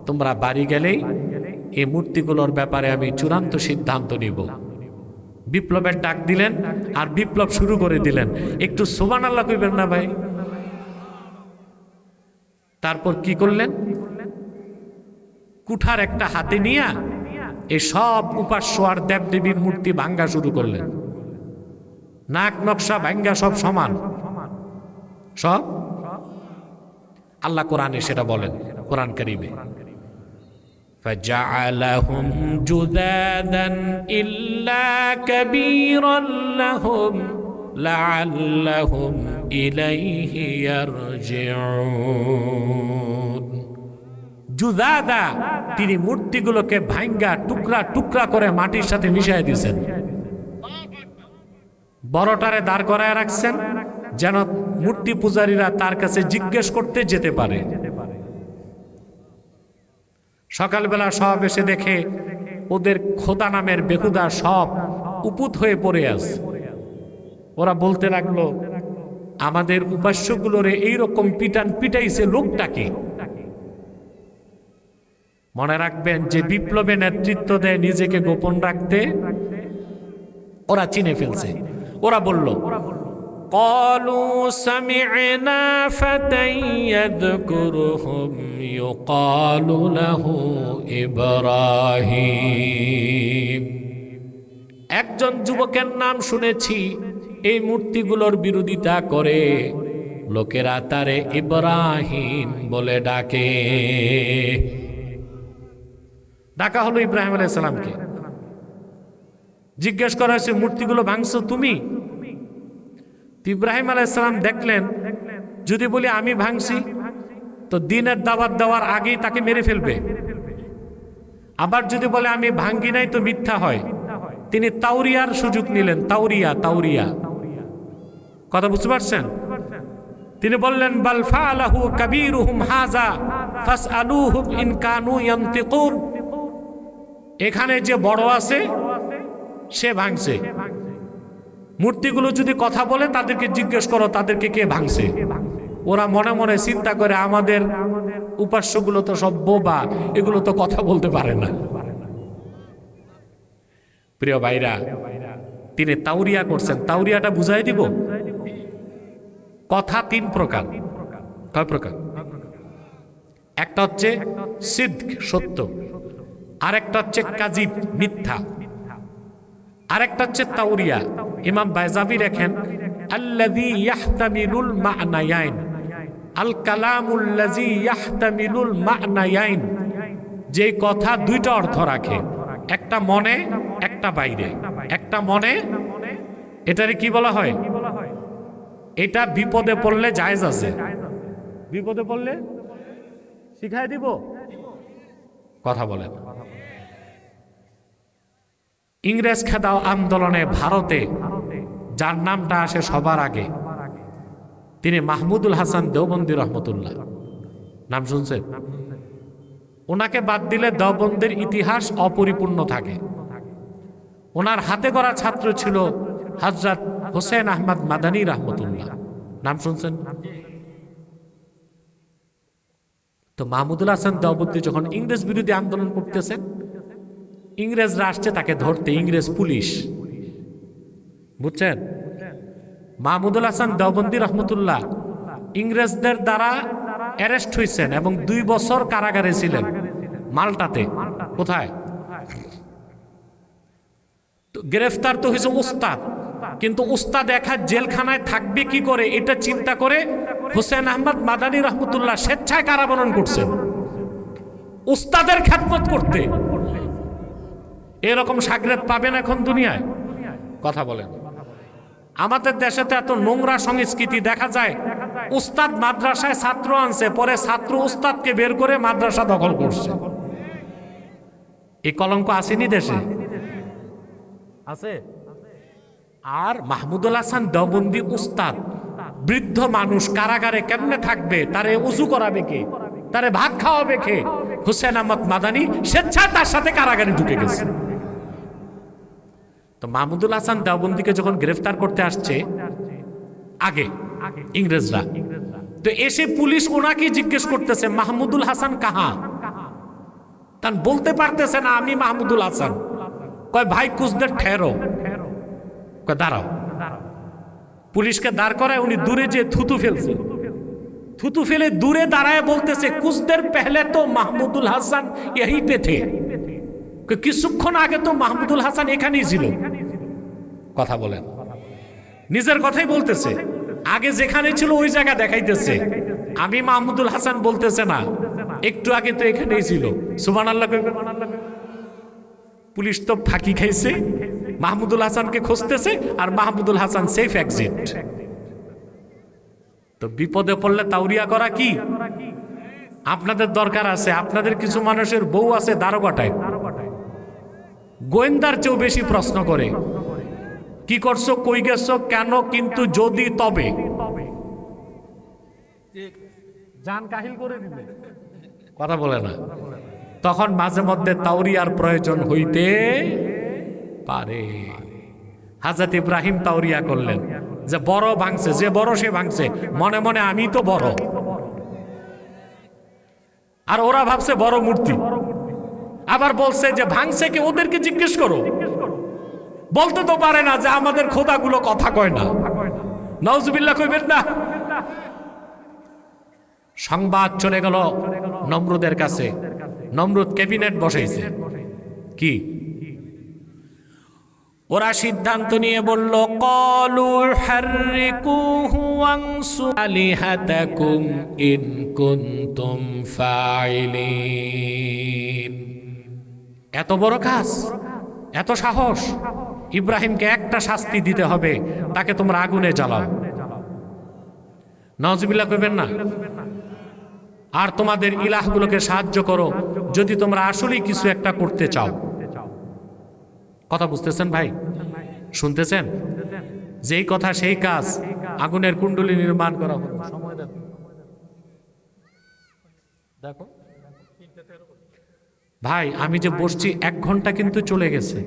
তোমরা বাড়ি গেলেই এই মূর্তিগুলোর ব্যাপারে আমি চূড়ান্ত সিদ্ধান্ত নিব। বিপ্লবের ডাক দিলেন আর বিপ্লব শুরু করে দিলেন। একটু সুবহানাল্লাহ কইবেন না ভাই? তারপর কি করলেন? কুঠার একটা হাতে নিয়ে এই সব উপাস্য আর দেবদেবীর মূর্তি ভাঙ্গা শুরু করলেন। নাক নকশা ভাঙ্গা সব সমান, সব। আল্লাহ কোরআনে সেটা বলেন, কোরআন কারীমে, فَجَعَلَهُمْ جُذَاذًا إِلَّا كَبِيرًا لَهُمْ لَعَلَّهُمْ إِلَيْهِ يَرْجِعُونَ। জুদাদা, তিনি মূর্তিগুলোকে ভাঙ্গা টুকরা টুকরা করে মাটির সাথে মিশিয়ে দিয়েছেন। বড়টারে দাঁড় করায় রাখছেন যেন মূর্তি পূজারীরা তার কাছে জিজ্ঞেস করতে যেতে পারে। সকালবেলা সব এসে দেখে ওদের খোদা নামের বেহুদা সব উপুত হয়ে পড়ে আছে। ওরা বলতে লাগলো, আমাদের উপাস্যগুলোরে এইরকম পিটান পিটাইছে লোকটাকে। মনে রাখবেন, যে বিপ্লবে নেতৃত্ব দেয় নিজেকে গোপন রাখতে, ওরা চিনে ফেলছে। ওরা বলল, قالوا سمعنا فتى يذكرهم يقال له إبراهيم। একজন যুবকের নাম শুনেছি, এই মূর্তিগুলোর বিরোধিতা করে, লোকেরা তারে ইব্রাহিম বলে ডাকে। ডাকা হলো ইব্রাহিম আলাইহিস সালামকে। জিজ্ঞেস করা হয়েছে, মূর্তিগুলো ভাঙছো তুমি? ইব্রাহিম আলাইহিস সালাম দেখলেন, যদি বলি আমি ভাঙছি তো দিনের দাওয়াত দেওয়ার আগেই তাকে মেরে ফেলবে। আবার যদি বলে আমি ভাঙ্গি নাই তো মিথ্যা হয়। তিনি তাওরিয়ার সুযোগ নিলেন। তাওরিয়া কথা বুঝতে পারছেন? তিনি বললেন, বাল ফাআলাহু কাবীরুহুম হাযা ফাসআলুহুম ইন কানু ইয়ানতিকুন। এখানে যে বড় আছে সে ভাঙছে। মূর্তিগুলো যদি কথা বলে তাদেরকে জিজ্ঞেস করো তাদেরকে কে ভাঙছে। ওরা মনে মনে চিন্তা করে, আমাদের উপাস্যগুলো তো সব বোবা, এগুলো তো কথা বলতে পারে না। প্রিয় ভাইরা, তিনি তাওরিয়া করছেন। তাওরিয়াটা বুঝাই দিব। কথা তিন প্রকার। কয় প্রকার? একটা হচ্ছে সিদ্ক, সত্য। আরেকটা হচ্ছে কাযিব, মিথ্যা। আরেকটা হচ্ছে তাওরিয়া। ইমাম বাইজাবি লেখেন, আল্লাযী ইয়াহতামিলুল মা'নায়াইন, আল কালামুল্লাযী ইয়াহতামিলুল মা'নায়াইন, যে কথা দুইটা অর্থ রাখে, একটা মনে একটা বাইরে। একটা মনে, এটারে কি বলা হয়? এটা বিপদে পড়লে জায়েজ আছে। বিপদে পড়লে শিখাই দিব। কথা বলেন। ইংরেজ খেদাও আন্দোলনে ভারতে যার নামটা আসে সবার আগে, তিনি মাহমুদুল হাসান দেওবন্দি রহমতুল্লাহ। নাম শুনছেন? ওনাকে বাদ দিলে দেওবন্দের ইতিহাস অপরিপূর্ণ থাকে। ওনার হাতে গড়া ছাত্র ছিল হযরত হোসেন আহমদ মাদানী রহমতুল্লাহ। নাম শুনছেন? তো মাহমুদুল হাসান দেওবন্দি যখন ইংরেজ বিরোধী আন্দোলন করতেছেন, ইংরেজরা আসছে তাকে ধরতে, ইংরেজ পুলিশ। বুঝছেন? মাহমুদুল হাসান দেওবন্দি রহমতুল্লাহ ইংরেজদের দ্বারা অ্যারেস্ট হয়েছেন এবং 2 বছর কারাগারে ছিলেন মাল্টাতে। কোথায়? গ্রেফতার তো হয়েছে উস্তাদ, কিন্তু উস্তাদ একা জেলখানায় থাকবে কি করে এটা চিন্তা করে হোসেন আহমদ মাদানী রহমতুল্লাহ স্বেচ্ছায় কারাবরণ করছেন উস্তাদের খেদমত করতে। এরকম শাগরেদ পাবেন এখন দুনিয়ায়? কথা বলেন। আমাদের দেশে তো এত নোংরা সংস্কৃতি দেখা যায়। উস্তাদ মাদ্রাসায় ছাত্র আনছে, পরে ছাত্র উস্তাদকে বের করে মাদ্রাসা দখল করছে। এই কলঙ্ক আসেনি দেশে? আছে। আর মাহমুদুল হাসান দেওবন্দি উস্তাদ, বৃদ্ধ মানুষ কারাগারে কেমনে থাকবে? তারে উজু করাবে কে? তারে ভাত খাওয়াবে কে? হুসেন আহমদ মাদানি স্বেচ্ছায় তার সাথে কারাগারে ঢুকে গেছে। তো মাহমুদুল হাসান দেওবন্দিকে যখন গ্রেফতার করতে আসছে আগে ইংরেজরা, তো এসে পুলিশ ওনাকে জিজ্ঞেস করতেছে মাহমুদুল হাসান কাহা, তান বলতে পারতেছে না আমি মাহমুদুল হাসান। কয় ভাই কুছদের ঠেরো, কয় দাঁড়াও। পুলিশকে দাঁড় করায় উনি দূরে যে থুতু ফেলছে, থুতু ফেলে দূরে দাঁড়ায় বলতেছে কুছদের পেহলে তো মাহমুদুল হাসান यही पे थे, কিছুক্ষণ আগে তো মাহমুদুল হাসান এখানেই ছিল। কথা বলেন, নিজের কথাই বলতেছে, আগে যেখানে ছিল ওই জায়গা দেখাইতেছে, আমি মাহমুদুল হাসান বলতেছে না, একটু আগে তো এখানেই ছিল। সুবহানাল্লাহ। পুলিশ তো ফাঁকি খাইছে, মাহমুদুল হাসানকে খুঁজতেছে, আর মাহমুদুল হাসান সেফ এক্সিট। তো বিপদে পড়লে তাউরিয়া করা কি আপনাদের দরকার আছে? আপনাদের কিছু মানুষের বউ আছে দারোগাটায়, গোয়েন্দার চেয়েও বেশি প্রশ্ন করে, কি করছো, কই গেছো, কেন, কিন্তু, যদি, তবে জান কাহিল করে দিবে, কথা বলে না। তখন মাঝে মধ্যে তাওরিয়ার প্রয়োজন হইতে পারে। হযরত ইব্রাহিম তাওরিয়া করলেন যে বড় ভাঙছে, যে বড় সে ভাঙছে, মনে মনে আমি তো বড়, আর ওরা ভাবছে বড় মূর্তি। আবার বলছে যে ভাঙছে কে, ওদেরকে জিজ্ঞেস করো। বলতে তো পারে না যে আমাদের খোদাগুলো কথা কয় না, নাউজুবিল্লাহ কইবেন না। সংবাদ চলে গেল নমরুদের কাছে, নমরুদ ক্যাবিনেট বসাইছে। কি ওরা সিদ্ধান্ত নিয়ে বলল ক্বালু হাররিকুহু ওয়ানসু আলিহাতাকুম ইন কুনতুম ফাইলিন। এত বড় কাজ, এত সাহস, ইব্রাহিমকে একটা শাস্তি দিতে হবে, তাকে তোমরা আগুনে জ্বালাও। নাউজুবিল্লাহ কইবেন না। আর তোমাদের ইলাহগুলোকে সাহায্য করো যদি তোমরা আসলেই কিছু একটা করতে চাও। কথা বুঝতেছেন ভাই, শুনতেছেন? যেই কথা সেই কাজ, আগুনের কুণ্ডলী নির্মাণ করা হলো। সময় দেখো ভাই, আমি যে বসছি 1 ঘন্টা কিন্তু চলে গেছে,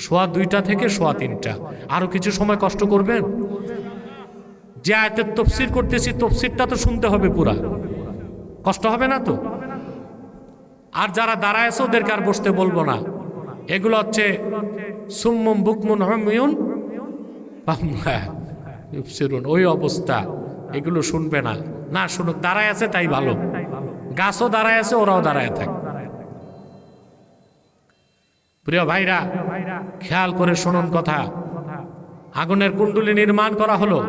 2:15 থেকে 3:15। আরো কিছু সময় কষ্ট করবেন। যে আয়াতের তাফসীর করতেছি, তাফসীরটা তো শুনতে হবে পুরা, কষ্ট হবে না তো? আর যারা দাঁড়ায় আছে ওদেরকে আর বসতে বলবো না। এগুলো হচ্ছে সুম্মুম বুকমুন হুময়ুন ইবসিরুন, ওই অবস্থা, এগুলো শুনবে না। না শুনুক, দাঁড়ায় আছে তাই ভালো। গাছও দাঁড়ায় আছে, ওরাও দাঁড়ায় থাকে। প্রিয় ভাইরা, খেয়াল করে শুনুন কথা। আগুনের কুণ্ডলী নির্মাণ করা হলো।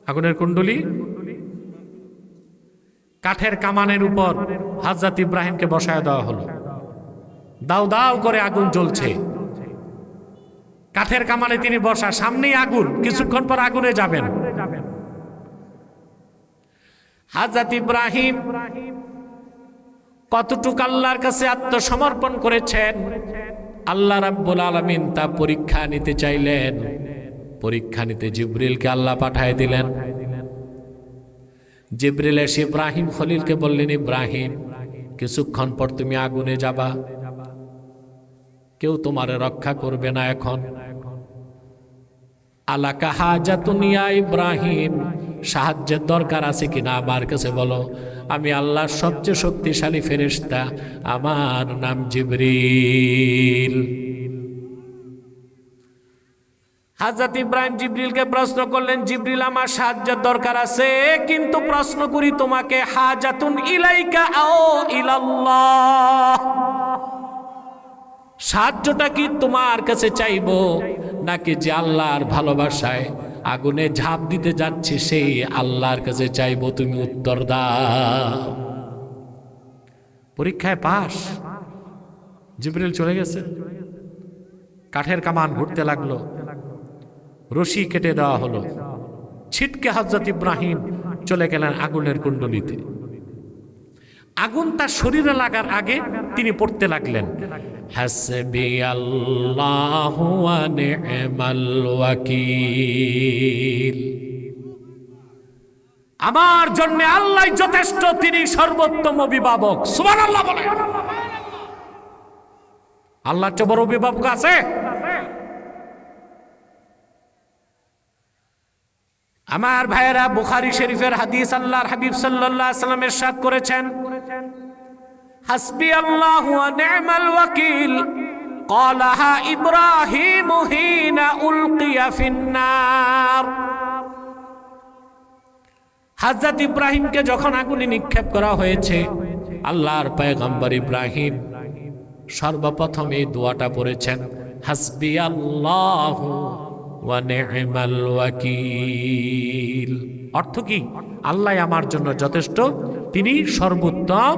আগুনের কুণ্ডলী কাঠের কামানের উপর হযরত ইব্রাহিমকে বসায় দেওয়া হলো। দাউ দাউ করে আগুন জ্বলছে। কাঠের কামানে তিনি বসা, সামনেই আগুন, কিছুক্ষণ পর আগুনে যাবেন। হযরত ইব্রাহিম কতটুকু আল্লাহর কাছে আত্মসমর্পণ করেছেন, আল্লাহ রাব্বুল আলামিন তা পরীক্ষা নিতে চাইলেন। পরীক্ষা নিতে জিবরিলকে আল্লাহ পাঠায় দিলেন। জিবরিল এসে ইব্রাহিম খলিলকে বললেন, ইব্রাহিম, কিছুক্ষণ পর তুমি আগুনে যাবা, কেউ তোমারে রক্ষা করবে না। এখন আলাকা হাজাতুন ইয়া ইব্রাহিম, সাহায্যের দরকার আছে কিনা আমার কাছে বলো। আমি আল্লাহর সবচেয়ে শক্তিশালী ফেরেশতা, আমার নাম জিবরিল। হযরত ইব্রাহিম জিবরিলকে প্রশ্ন করলেন, জিবরিল, আমার সাহায্যের দরকার আছে, কিন্তু প্রশ্ন করি তোমাকে, হাজাতুন ইলাইকা আও ইলাল্লাহ, সাহায্যটা কি তোমার কাছে চাইবো নাকি যে আল্লাহর ভালোবাসায় আগুনে ঝাঁপ দিতে যাচ্ছি সেই আল্লাহর কাছে চাইবো? তুমি উত্তর দাও। পরীক্ষায় পাস। জিবরিল চলে গেছে। কাঠের কামান ঘুরতে লাগলো, রশি কেটে দেওয়া হলো। ছিটকে হযরত ইব্রাহিম চলে গেলেন আগুনের কুণ্ডলীতে। আগুন তার শরীরে লাগার আগে তিনি পড়তে লাগলেন, হাসবিয়াল্লাহু ওয়া নি'মাল ওয়াকিল। আমার জন্য আল্লাহ যথেষ্ট, তিনি সর্বোত্তম অভিভাবক। সুবহানাল্লাহ বলে। আল্লাহর চেয়ে বড় অভিভাবক আছে? আমার ভাইয়েরা, বুখারী শরীফের হাদিস, আল্লাহর হাবিব সাল্লাল্লাহু আলাইহি ওয়াসাল্লাম ইরশাদ করেছেন, হাসবি আল্লাহু ওয়া নি'মাল ওয়াকিল ক্বালাহা ইব্রাহিম হিনা উলকিয়া ফিন্নার। হযরত ইব্রাহিমকে যখন আগুনে নিক্ষেপ করা হয়েছে, আল্লাহর পয়গম্বর ইব্রাহিম সর্বপ্রথম এই দোয়াটা পড়েছেন, হাসবি আল্লাহু ওয়া নি'মাল ওয়াকিল। অর্থ কি? আল্লাহ আমার জন্য যথেষ্ট, তিনি সর্বোত্তম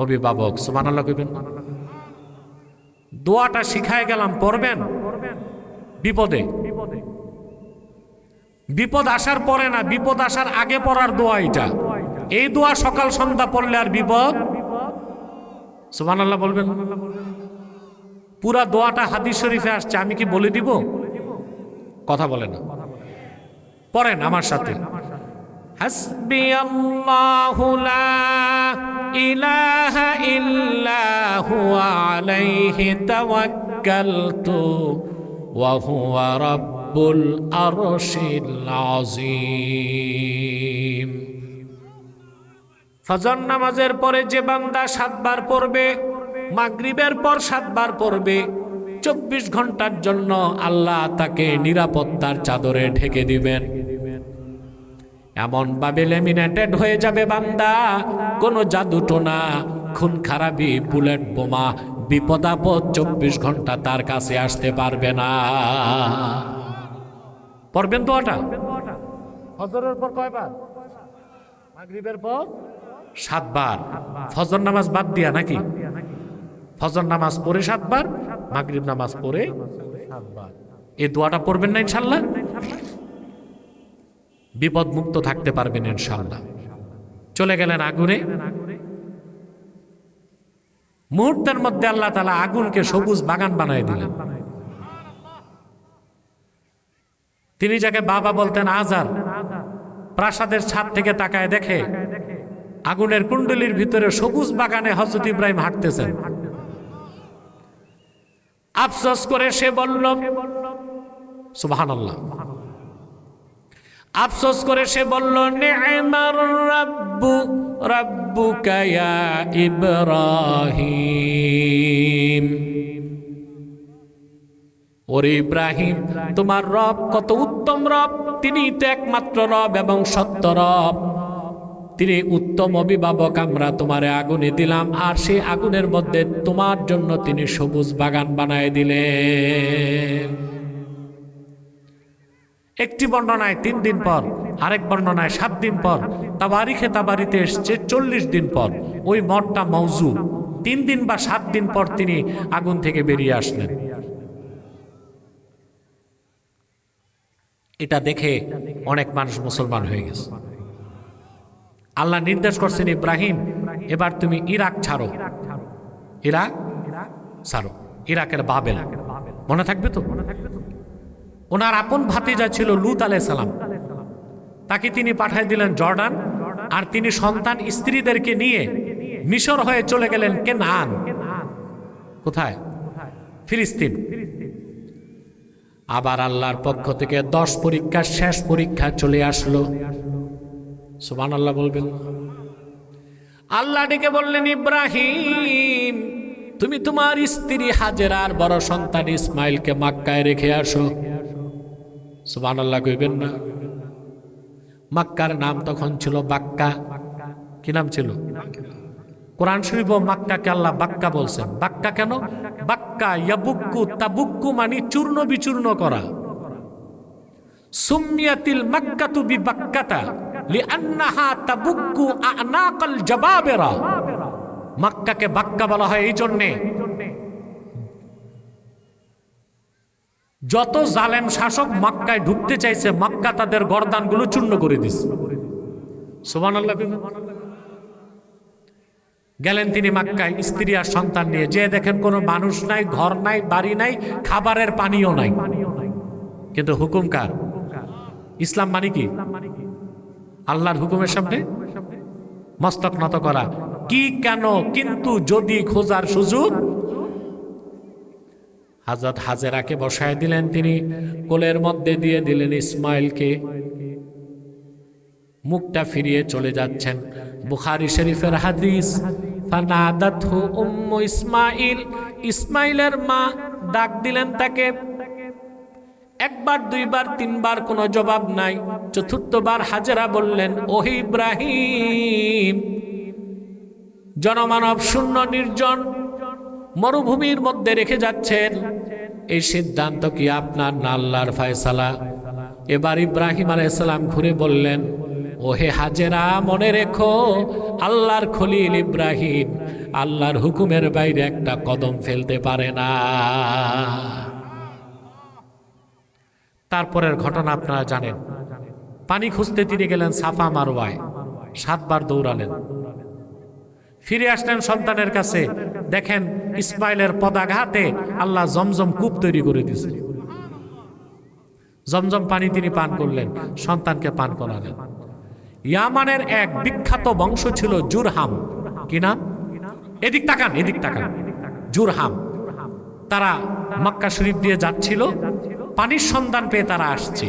অভিভাবক। সুবহানাল্লাহ কইবেন। দোয়াটা শিখায় গেলাম, পড়বেন বিপদে। বিপদ আসার পরে না, বিপদ আসার আগে পড়ার দোয়া এটা। এই দোয়া সকাল সন্ধ্যা পড়লে আর বিপদ। সুবহানাল্লাহ বলবেন। পুরা দোয়াটা হাদিস শরীফে আসছে, আমি কি বলে দিব? কথা বলে না, পড়েন আমার সাথে। হাসবি আল্লাহু লা ইলাহা ইল্লা হুয়া আলাইহি তাওয়াক্কালতু ওয়া হুয়া রাব্বুল আরশিল আযীম। ফজর নামাজের পরে যে বান্দা 7 বার পড়বে, মাগরিবের পর 7 বার পড়বে, 24 ঘন্টার জন্য আল্লাহ তাকে নিরাপত্তার চাদরে ঢেকে দিবেন। এমন ভাবে লেমিনেটেড হয়ে যাবে বান্দা, কোনো জাদুটোনা, খুন খারাপি, বুলেট বোমা, বিপদ আপদ 24 ঘন্টা তার কাছে আসতে পারবে না। পড়বেন তো ওটা। ফজরের পর কয়বার? মাগরিবের পর 7 বার। ফজর নামাজ বাদ দিয়া নাকি? ফজর নামাজ পড়ে 7 বার, মাগরিব নামাজ পড়ে 7 বার। এই দোয়াটা পড়বেন না ইনশাআল্লাহ, বিপদ মুক্ত থাকতে পারবেন ইনশাআল্লাহ। চলে গেলেন আগুনে, মুহূর্তের মধ্যে আল্লাহ তাআলা আগুনকে সবুজ বাগান বানায় দিলেন। তিনি যাকে বাবা বলতেন আজার, প্রাসাদের ছাদ থেকে তাকায় দেখে আগুনের কুণ্ডলীর ভিতরে সবুজ বাগানে হযরত ইব্রাহিম হাঁটতেছেন। আফসোস করে সে বলল, সুবহানাল্লাহ, আফসোস করে সে বলল, নি'মার রাব্বু রাব্বুকা ইয়া ইব্রাহিম। ওরে ইব্রাহিম, তোমার রব কত উত্তম রব, তিনি তো একমাত্র রব এবং সত্য রব, তিনি উত্তম অভিভাবক। আমরা তোমারে আগুনে দিলাম, আর সেই আগুনের মধ্যে তোমার জন্য তিনি সবুজ বাগান বানায় দিলেন। একটি বর্ণনায় 3 দিন পর, আরেক বর্ণনায় 7 দিন পর, তাবারিখে তাবারিতে এসছে 40 দিন পর। ওই মতটা মওজু। 3 দিন বা 7 দিন পর তিনি আগুন থেকে বেরিয়ে আসলেন। এটা দেখে অনেক মানুষ মুসলমান হয়ে গেছে। আল্লাহ নির্দেশ করছেন, ইব্রাহিম এবার তুমি ইরাক ছাড়ো, ইরাক ছাড়ো, ইরাকের বাবেল। মনে থাকবে তো? ওনার আপন ভাতিজা ছিল লূত আলাইহিস সালাম, তাকে তিনি পাঠিয়ে দিলেন জর্ডান, আর তিনি সন্তান স্ত্রীদেরকে নিয়ে মিশর হয়ে চলে গেলেন কেনান। কোথায়? ফিলিস্তিন। আবার আল্লাহর পক্ষ থেকে 10 পরীক্ষার শেষ পরীক্ষা চলে আসলো। সুবহানাল্লাহ বলবেন। আল্লাহ ডেকে বললেন, ইব্রাহিম তুমি তোমার স্ত্রী হাজেরার বড় সন্তান ইসমাইলকে মক্কায় রেখে আসো। সুবহানাল্লাহ কইবেন না? মক্কার নাম তখন ছিল বাক্কা। কি নাম ছিল? কোরআন শরীফ মক্কাকে আল্লাহ বাক্কা বলছেন। বাক্কা কেন? বাক্কা ইয়াবুক্কু তাবুক্কু মানে চূর্ণ বিচূর্ণ করা। সুম্মিয়াতিল মাক্কাতু বিবাক্কাতা লিআন্নাহা তাবুক্কু আনাকাল জাবাবেরা। মক্কাকে বাক্কা বলা হয় এই জন্যে, যত জালেম শাসক মক্কায় ঢুকতে চাইছে, মক্কা তাদের গর্দানগুলো চূর্ণ করে দিছে। সুবহানাল্লাহ। গেলেন তিনি মক্কায় স্ত্রী আর সন্তান নিয়ে, যে দেখেন কোনো মানুষ নাই, ঘর নাই, বাড়ি নাই, খাবারের পানিও নাই, কিন্তু হুকুম কার? ইসলাম মানে কি? আল্লাহর হুকুমের সামনে মস্তক নত করা। কি কেন কিন্তু যদি খোঁজার সুযোগ, হযরত হাজেরাকে বসায় দিলেন, তিনি কোলের মধ্যে দিয়ে দিলেন ইসমাইলকে, মুখটা ফিরিয়ে চলে যাচ্ছেন। বুখারী শরীফের হাদিস, ফানাদাতহু উম্মু ইসমাইল, ইসমাইলের মা ডাক দিলেন তাকে। একবার, দুইবার, তিনবার কোনো জবাব নাই। চতুর্থবার হাজেরা বললেন, ওহে ইব্রাহিম, জনমানব শূন্য নির্জন মরুভূমির মধ্যে রেখে যাচ্ছেন, এই সিদ্ধান্ত কি আপনার না আল্লাহর ফয়সালা? এবার ইব্রাহিম আলাইহিস সালাম ঘুরে বললেন, ওহে হাজেরা, মনে রেখো আল্লাহর খলিল ইব্রাহিম আল্লাহর হুকুমের বাইরে একটা কদম ফেলতে পারে না। তারপরের ঘটনা আপনারা জানেন। পানি খুঁজতে তিনি গেলেন সাফা মারওয়ায়, 7 বার দৌড়ালেন, ফিরে আসলেন সন্তানের কাছে। দেখেন ইসমাইলের পদাঘাতে আল্লাহ জমজম কূপ তৈরি করে দিয়েছে। জমজম পানি তিনি পান করলেন, সন্তানকে পান করালেন। ইয়ামানের এক বিখ্যাত বংশ ছিল জুরহাম। কি নাম? এদিক তাকান, এদিক তাকান। জুরহাম। তারা মক্কা শরীফ দিয়ে যাচ্ছিল, পানির সন্ধান পেয়ে তারা আসছে।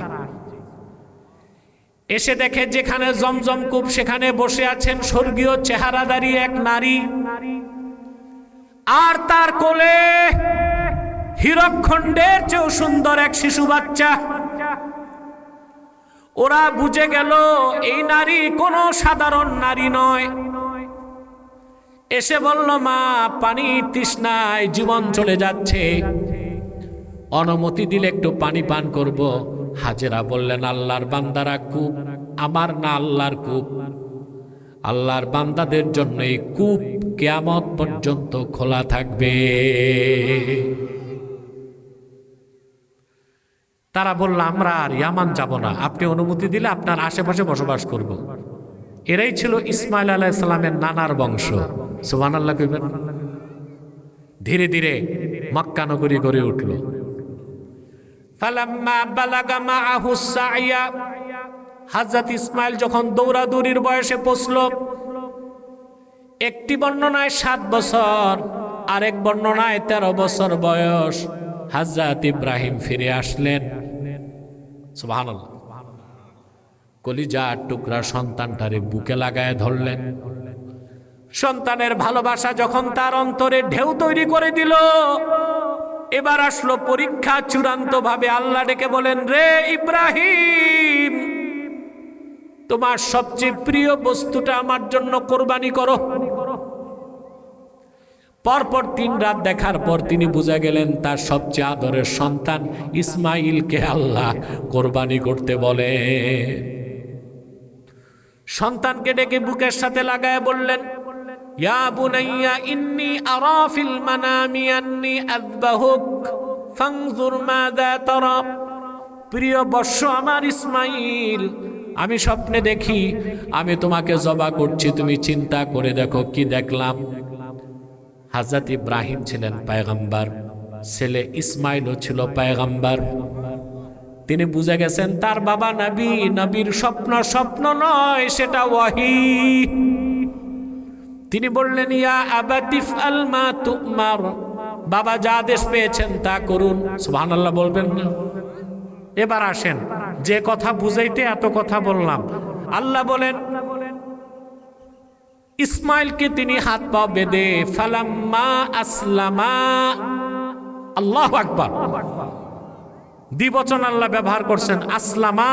এসে দেখে যেখানে জমজম কূপ সেখানে বসে আছেন স্বর্গীয় চেহারাদারী এক নারী, আর তার কোলে হীরকখণ্ডের চেয়েও সুন্দর এক শিশু বাচ্চা। ওরা বুঝে গেল এই নারী কোনো সাধারণ নারী নয়। এসে বলল, মা, পানি তৃষ্ণায় জীবন চলে যাচ্ছে, অনুমতি দিলে একটু পানি পান করব। হাজেরা বললেন, আল্লাহর বান্দারা কূপ আমার না আল্লাহর কূপ, আল্লাহর বান্দাদের জন্য এই কূপ কিয়ামত পর্যন্ত খোলা থাকবে। তারা বলল, আমরা আর ইয়ামান যাব না, আপনি অনুমতি দিলে আপনার আশেপাশে বসবাস করব। এরাই ছিল ইসমাইল আলাইহিস সালামের নানার বংশ। সুবহানাল্লাহ কইবেন। ধীরে ধীরে মক্কা নগরী গড়ে উঠল। ফালাম্মা বালাগা মাআহু সাইয়া, হযরত ইসমাইল যখন দৌড়াদৌড়ির বয়সে পৌঁছল, একটি বর্ণনায় 7 বছর, আরেক বর্ণনায় 13 বছর বয়স, হযরত ইব্রাহিম ফিরে আসলেন। সুবহানাল্লাহ। কলিজার টুকরা সন্তানটারে বুকে লাগায় ধরলেন। সন্তানের ভালোবাসা যখন তার অন্তরে ঢেউ তৈরি করে দিল, এবার আসলো পরীক্ষা চূড়ান্ত ভাবে। আল্লাহ ডেকে বলেন, রে ইব্রাহিম, তোমার সবচেয়ে প্রিয় বস্তুটা আমার জন্য কোরবানি করো। পরপর 3 রাত দেখার পর তিনি বুঝে গেলেন তার সবচেয়ে আদরের সন্তান ইসমাইলকে আল্লাহ কোরবানি করতে বলে। সন্তানকে ডেকে বুকের সাথে লাগায় বললেন, ইয়া বুনাইয়া ইন্নী আরা ফিল মানামি আন্নী আযবাহুক ফানজুর মাযা তারা। প্রিয় বৎস আমার ইসমাইল, আমি স্বপ্নে দেখি আমি তোমাকে জবাই করছি, তুমি চিন্তা করে দেখো কি দেখলাম। হযরত ইব্রাহিম ছিলেন পয়গম্বর, ছেলে ইসমাইলও ছিল পয়গম্বর। তিনি বুঝে গেছেন তার বাবা নবী, নবীর স্বপ্ন স্বপ্ন নয়, সেটা ওয়াহী। তিনি বললেন, ইয়া আবাতিফ আল মা তুমার, বাবা যা আদেশ পেয়েছেন তা করুন। সুবহানাল্লাহ বলবেন না? এবার আসেন, যে কথা বুঝাইতে এত কথা বললাম, আল্লাহ বলেন ইসমাইলকে তিনি হাত পা বেঁধে ফালাম্মা আসলামা, আল্লাহু আকবার, দ্বিবচন আল্লাহ ব্যবহার করছেন, আসলামা।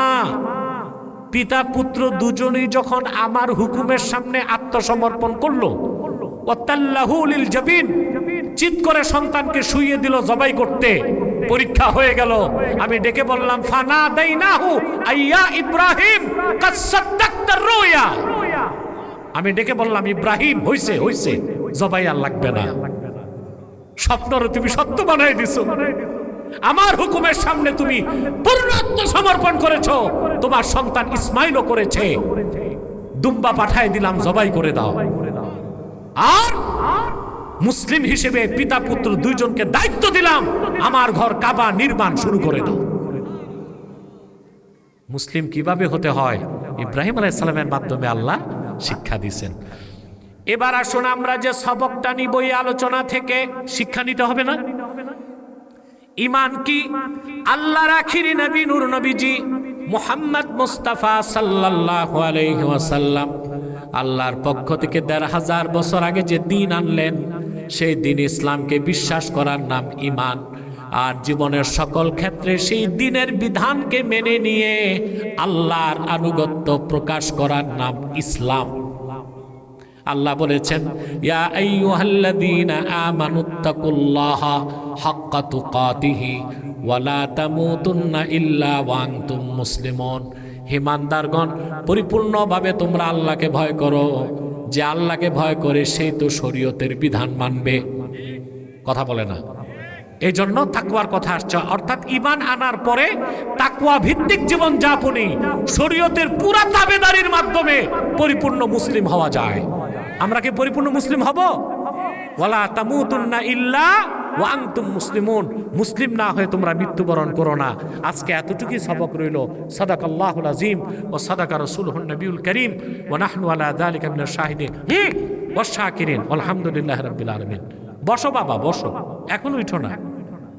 পিতা পুত্র দুজনেই যখন আমার হুকুমের সামনে আত্মসমর্পণ করলো, ওয়াতাল্লাহু লিল জাবিন, চিৎ করে সন্তানকে শুইয়ে দিল জবাই করতে। পরীক্ষা হয়ে গেল। আমি ডেকে বললাম, ফানাদাইনাহু আইয়া ইব্রাহিম কাদ সাদ্দাকতার রুয়া। আমি ডেকে বললাম, ইব্রাহিম, হইছে হইছে, জবাই আর লাগবে না, স্বপ্নরে তুমি সত্য বানাই দিছো। আমার হুকুমের সামনে তুমি পূর্ণ আত্মসমর্পণ করেছো, তোমার সন্তান ইসমাইলও করেছে। দুম্বা পাঠায় দিলাম, জবাই করে দাও। আর মুসলিম হিসেবে পিতা পুত্র দুইজনকে দায়িত্ব দিলাম, আমার ঘর কাবা নির্মাণ শুরু করে দাও। মুসলিম কিভাবে হতে হয় ইব্রাহিম আলাইহিস সালামের মাধ্যমে আল্লাহ শিক্ষা দিয়েছেন। এবার আসুন আমরা যে সবকটা নিব এই আলোচনা থেকে শিক্ষা নিতে হবে না? ঈমান কি? আল্লাহর আখিরি নবী নূর নবীজি মুহাম্মদ মুস্তাফা সাল্লাল্লাহু আলাইহি ওয়াসাল্লাম আল্লাহর পক্ষ থেকে ১৫০০ বছর আগে যে দ্বীন আনলেন, সেই দ্বীন ইসলামকে বিশ্বাস করার নাম ঈমান। আর জীবনের সকল ক্ষেত্রে সেই দ্বীনের বিধানকে মেনে নিয়ে আল্লাহর আনুগত্য প্রকাশ করার নাম ইসলাম। আল্লাহ বলেছেন, ইয়া আইয়ুহাল্লাযীনা আমানুত্তাকুল্লাহা হাক্কা তুকাতিহি ওয়া লা তামুতুন্না ইল্লা ওয়া আনতুম মুসলিমুন। হে ইমানদারগণ, পরিপূর্ণভাবে তোমরা আল্লাহকে ভয় করো। যে আল্লাহকে ভয় করে সেই তো শরীয়তের বিধান মানবে। কথা বলে না? এই জন্য তাকওয়ার কথা আসছে, অর্থাৎ ঈমান আনার পরে তাকওয়া ভিত্তিক জীবন যাপনী শরীয়তের পুরা তাবেদারির মাধ্যমে পরিপূর্ণ মুসলিম হওয়া যায়। আমরা কি পরিপূর্ণ মুসলিম হব? ওয়ালা তামুতুন্না ইল্লা ওয়া আনতুম মুসলিমুন। মুসলিম না হয়ে তোমরা মৃত্যুবরণ করো না। আজকে এতটুকুই সবক রইল। সাদাকাল্লাহুল আযীম ওয়া সাদাকা রাসূলুহুন নবিয়ুল কারীম ওয়া নাহনু আলা যালিকা মিনাশ শাহিদিন ওয়াশ শাকিরিন আলহামদুলিল্লাহি রাব্বিল আলামিন। বসো বাবা, বসো, এখন উঠো না।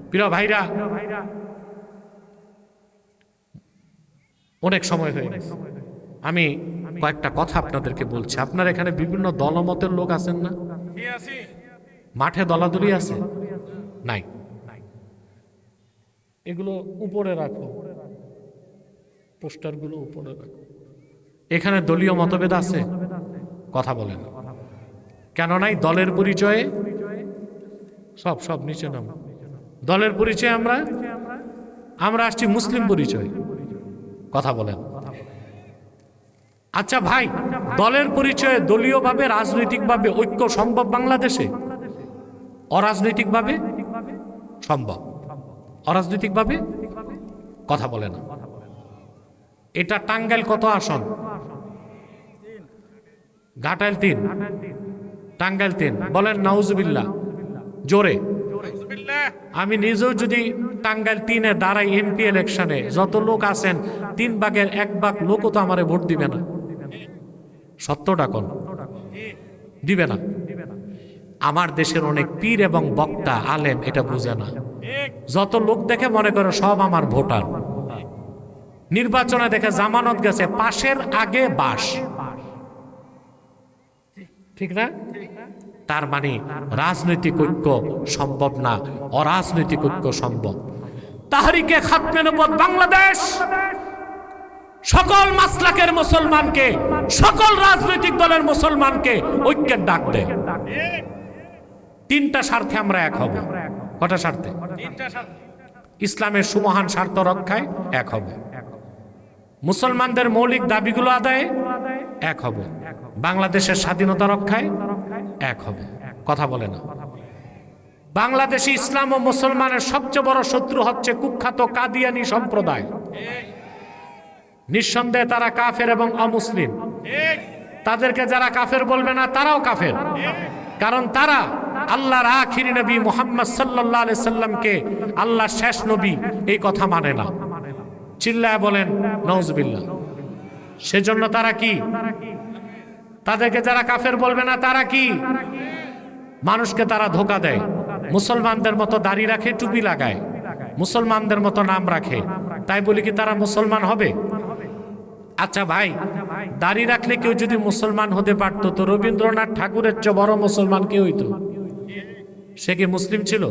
প্রিয় ভাইরা, অনেক সময় হয়ে গেছে। আমি কয়েকটা কথা আপনাদেরকে বলছি। আপনার এখানে বিভিন্ন দলমতের লোক আছেন না? মাঠে দলাদলি আছে? নাই। এগুলো উপরে রাখো, পোস্টারগুলো উপরে রাখো। এখানে দলীয় মতভেদ আছে? কথা বলেন কেন নাই? দলের পরিচয়ে সব নিচে নাম। দলের পরিচয় আমরা আসছি মুসলিম পরিচয়। কথা বলেন। আচ্ছা ভাই, দলের পরিচয়ে দলীয়ভাবে রাজনৈতিকভাবে ঐক্য সম্ভব বাংলাদেশে? অরাজনৈতিকভাবে সম্ভব, অরাজনৈতিকভাবে কথা বলে না। এটা টাঙ্গাইল কত আসন? ঘাটাইল ৩, টাঙ্গাইল ৩। বলেন নাউজুবিল্লাহ জোরে। আমি নিজেও যদি টাঙ্গাইল ৩-এ দাঁড়াই এমপি ইলেকশনে, যত লোক আছেন ৩ ভাগের ১ ভাগ লোকও তো আমারে ভোট দিবে না। সত্যটা কোন? দিবে না। আমার দেশের অনেক পীর এবং বক্তা আলেম এটা বুঝে না। যত লোক দেখে মনে করে সব আমার ভোটার। নির্বাচনে দেখে জামানত গেছে, পাশের আগে বাস। ঠিক না? তার মানে রাজনৈতিক ঐক্য সম্ভব না, অরাজনৈতিক ঐক্য সম্ভব। তাহরিকে খাতমে নবুয়ত বাংলাদেশ সকল মাসলাকের মুসলমানকে, সকল রাজনৈতিক দলের মুসলমানকে ঐক্যের ডাক দেয়। ৩টা স্বার্থে আমরা এক হব। কটা স্বার্থে? ইসলামের সুমহান স্বার্থ রক্ষায় এক হব, মুসলমানদের মৌলিক দাবিগুলো আদায়ে এক হব, বাংলাদেশের স্বাধীনতা রক্ষায় এক হবে। কথা বলে না? বাংলাদেশে ইসলাম ও মুসলমানের সবচেয়ে বড় শত্রু হচ্ছে কুখ্যাত কাদিয়ানি সম্প্রদায়। নিঃসন্দেহে তারা কাফের এবং অমুসলিম। তাদেরকে যারা কাফের বলবে না, তারাও কাফের। কারণ তারা আল্লাহর আখিরি নবী মুহাম্মদ সাল্লাল্লাহু আলাইহি সাল্লামকে আল্লাহর শেষ নবী এই কথা মানে না। চিল্লায় বলেন নাউজুবিল্লাহ। সেজন্য তারা কি? তাদেরকে যারা কাফের বলবে না, তারা কি? মানুষকে তারা ধোঁকা দেয়। মুসলমানদের মতো দাড়ি রাখে, টুপি লাগায়, মুসলমানদের মতো নাম রাখে, তাই বলি কি তারা মুসলমান হবে? আচ্ছা ভাই, দাড়ি রাখলে কেউ যদি মুসলমান হতে পারতো, তো রবীন্দ্রনাথ ঠাকুরের চেয়ে বড় মুসলমান কে হইতো? সে কি মুসলিম ছিল?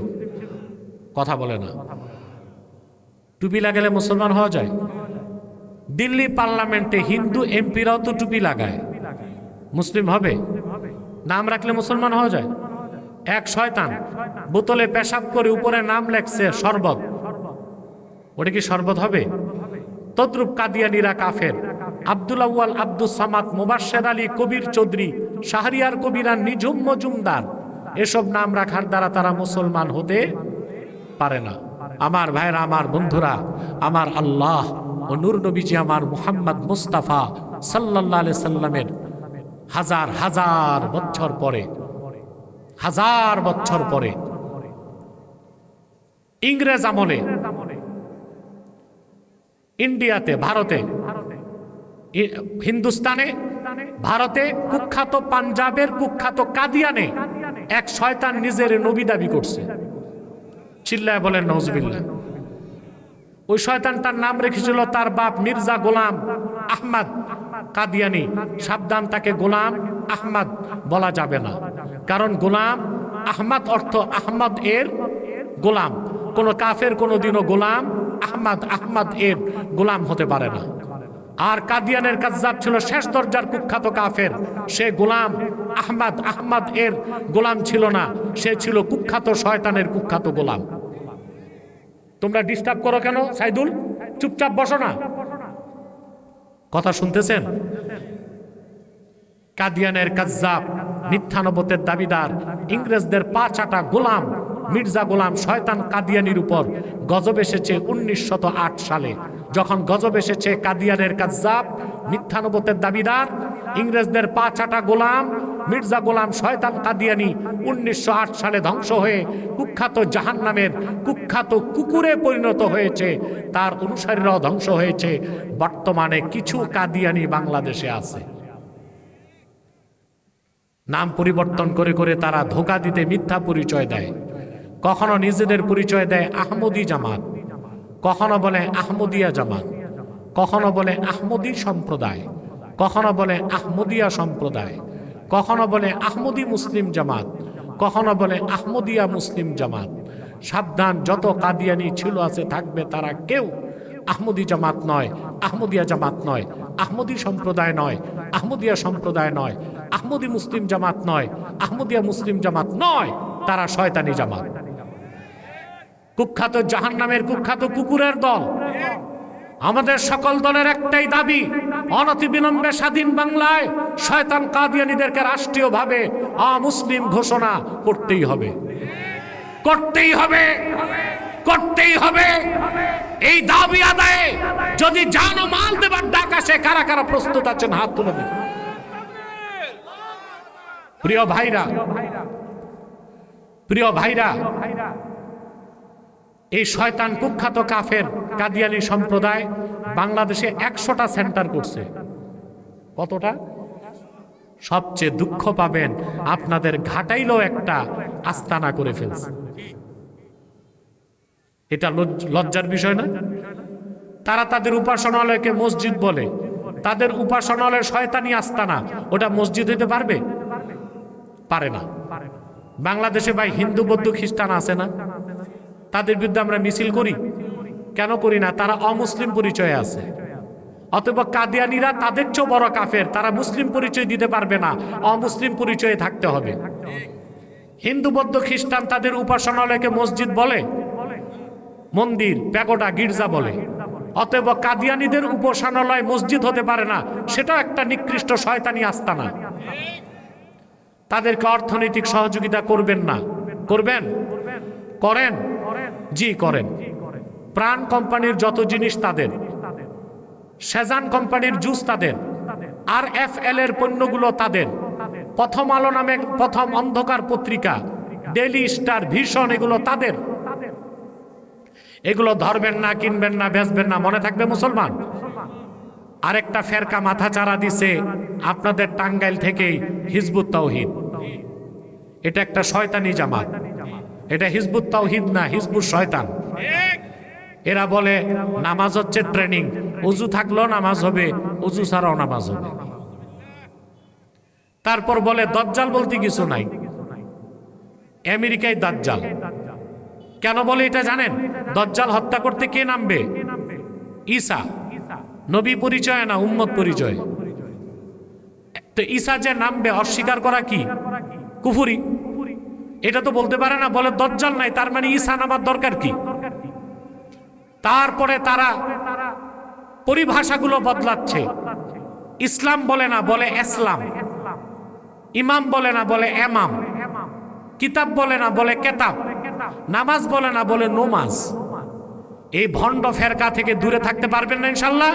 কথা বলে না। টুপি লাগালে মুসলমান হওয়া যায়? দিল্লি পার্লামেন্টে হিন্দু এমপিরাও তো টুপি লাগায়, মুসলিম হবে? নাম রাখলে মুসলমান হওয়া যায়? এক শয়তান বোতলে পেশাব করে উপরে নাম লেখছে শরবত, ওটা কি শরবত হবে? তদ্রুপ কাদিয়ানিরা কাফের। আব্দুল আউয়াল, আব্দুস সামাদ, মুবাশশির আলী, কবির চৌধুরী, শাহরিয়ার কবিরা, নিঝুম মজুমদার, এসব নাম রাখার দ্বারা তারা মুসলমান হতে পারে না। আমার ভাইরা, আমার বন্ধুরা, আমার আল্লাহ ও নূর নবীজি আমার মুহাম্মদ মুস্তাফা সাল্লাল্লাহু আলাইহি সাল্লামের হাজার হাজার বছর পরে, হাজার বছর পরে ইংরেজ আমলে ইন্ডিয়াতে, ভারতে হিন্দুস্তানে, ভারতে কুখ্যাত, পাঞ্জাবের কুখ্যাত কাদিয়ানে এক শয়তান নিজের নবী দাবি করছে। চিল্লায় বলেন নওজুবিল্লাহ। ওই শয়তানটার নাম রেখেছিল তার বাপ মির্জা গোলাম আহমদ কাদিয়ানি। সাবধান, তাকে গোলাম আহমদ বলা যাবে না, কারণ গোলাম আহমদ অর্থ আহমদ এর গোলাম। কোন কাফের কোনদিনও গোলাম আহমদ এর গোলাম হতে পারে না। আর কাদিয়ানের কাজ্জাব ছিল শেষ দরজার কুখ্যাত কাফের। সে গোলাম আহমদ এর গোলাম ছিল না, সে ছিল কুখ্যাত শয়তানের কুখ্যাত গোলাম। তোমরা ডিস্টার্ব করো কেন সাইদুল? চুপচাপ বসো না, কথা শুনতেছেন? কাদিয়ানের কাজ্জাব, মিথ্যা নবুয়তের দাবিদার, ইংরেজদের পা চাটা গোলাম মির্জা গোলাম শয়তান কাদিয়ানির উপর গজব এসেছে 1908 সালে। যখন গজব এসেছে, কাদিয়ানের কাজ্জাব, মিথ্যা নবুয়তের দাবিদার, ইংরেজদের পা চাটা গোলাম মির্জা গোলাম শয়তান কাদিয়ানি 1908 সালে ধ্বংস হয়ে কুখ্যাত জাহান্নামের কুখ্যাত কুকুরে পরিণত হয়েছে। তার অনুসারীরাও ধ্বংস হয়েছে। বর্তমানে কিছু কাদিয়ানি বাংলাদেশে আছে। নাম পরিবর্তন করে করে তারা ধোঁকা দিতে মিথ্যা পরিচয় দেয়। কখনো নিজেদের পরিচয় দেয় আহমদী জামাত, কখনো বলে আহমদিয়া জামাত, কখনো বলে আহমদী সম্প্রদায়, কখনো বলে আহমদিয়া সম্প্রদায়, কখনো বলে আহমদী মুসলিম জামাত, কখনো বলে আহমদিয়া মুসলিম জামাত। সাবধান, যত কাদিয়ানি ছিল আছে থাকবে, তারা কেউ আহমদী জামাত নয়, আহমদিয়া জামাত নয়, আহমদী সম্প্রদায় নয়, আহমদিয়া সম্প্রদায় নয়, আহমদী মুসলিম জামাত নয়, আহমদিয়া মুসলিম জামাত নয়, তারা শয়তানি জামাত, কুখ্যাত জাহান্নামের কুখ্যাত কুকুরের দল। আমাদের সকল দলের একটাই দাবি, অনতিবিলম্বে স্বাধীন বাংলায় শয়তান কাদিয়ানীদেরকে রাষ্ট্রীয়ভাবে অমুসলিম ঘোষণা করতেই হবে, করতেই হবে, করতেই হবে। এই দাবি আদায়ে যদি জান ও মাল দেবার ডাক আসে, কারা কারা প্রস্তুত আছেন হাত তুলে দেন। প্রিয় ভাইরা, প্রিয় ভাইরা, এই শয়তান কুখ্যাত কাফের কাদিয়ানী সম্প্রদায় বাংলাদেশে 100টা সেন্টার করছে। কতটা? সবচেয়ে দুঃখ পাবেন, আপনাদের ঘাটাইলেও একটা আস্তানা করে ফেলছে। এটা লজ্জার বিষয় না? তারা তাদের উপাসনালয়কে মসজিদ বলে, তাদের উপাসনালয় শয়তানি আস্তানা, ওটা মসজিদ হইতে পারবে? পারে না। বাংলাদেশে ভাই হিন্দু বৌদ্ধ খ্রিস্টান আছে না? তাদের বিরুদ্ধে আমরা মিছিল করি কেন? করি না, তারা অমুসলিম পরিচয়ে আছে। অথবা কাদিয়ানীরা তাদের চেয়েও বড় কাফের, তারা মুসলিম পরিচয় দিতে পারবে না, অমুসলিম পরিচয়ে থাকতে হবে। হিন্দু বৌদ্ধ খ্রিস্টান তাদের উপাসনালয়কে মসজিদ বলে, মন্দির, প্যাগোডা, গির্জা বলে। অতএব কাদিয়ানীদের উপাসনালয় মসজিদ হতে পারে না, সেটাও একটা নিকৃষ্ট শয়তানি আস্তানা। তাদেরকে অর্থনৈতিক সহযোগিতা করবেন না? করবেন? করেন? জি করেন। প্রাণ কোম্পানির যত জিনিস তাদের, সেজান কোম্পানির জুস তাদের, RFL এর পণ্যগুলো তাদের, প্রথম আলো নামে প্রথম অন্ধকার পত্রিকা, ডেইলি স্টার, ভিশন, এগুলো তাদের। এগুলো ধরবেন না, কিনবেন না, বেচবেন না, মনে থাকবে মুসলমান। আরেকটা ফেরকা মাথা চারা দিছে আপনাদের টাঙ্গাইল থেকেই, হিজবুত তাওহীদ। এটা একটা শয়তানি জামাত, এটা হিজবুত তাওহীদ না, হিজবুত শয়তান। এরা বলে নামাজ হচ্ছে ট্রেনিং, উজু থাকলেও নামাজ হবে, উজু ছাড়াও নামাজ হবে। তারপর বলে দাজ্জাল বলতে কিছু নাই, আমেরিকায় দাজ্জাল। কেন বলে এটা জানেন? দাজ্জাল হত্যা করতে কে নামবে? ঈসা। নবী পরিচয় না, উম্মত পরিচয়। তো ঈসা যে নামবে, অস্বীকার করা কি? কুফরি। এটা তো বলতে পারে না, বলে দাজ্জাল নাই, তার মানে ঈসা নামার দরকার কি? তারপরে তারা পরিভাষাগুলো বদলাচ্ছে। ইসলাম বলে না, বলে ইসলাম। ইমাম বলে না, বলে এমাম। কিতাব বলে না, বলে কেতাব। নামাজ বলে না, বলে নমাজ। এই ভণ্ড ফেরকা থেকে দূরে থাকতে পারবেন না ইনশাল্লাহ।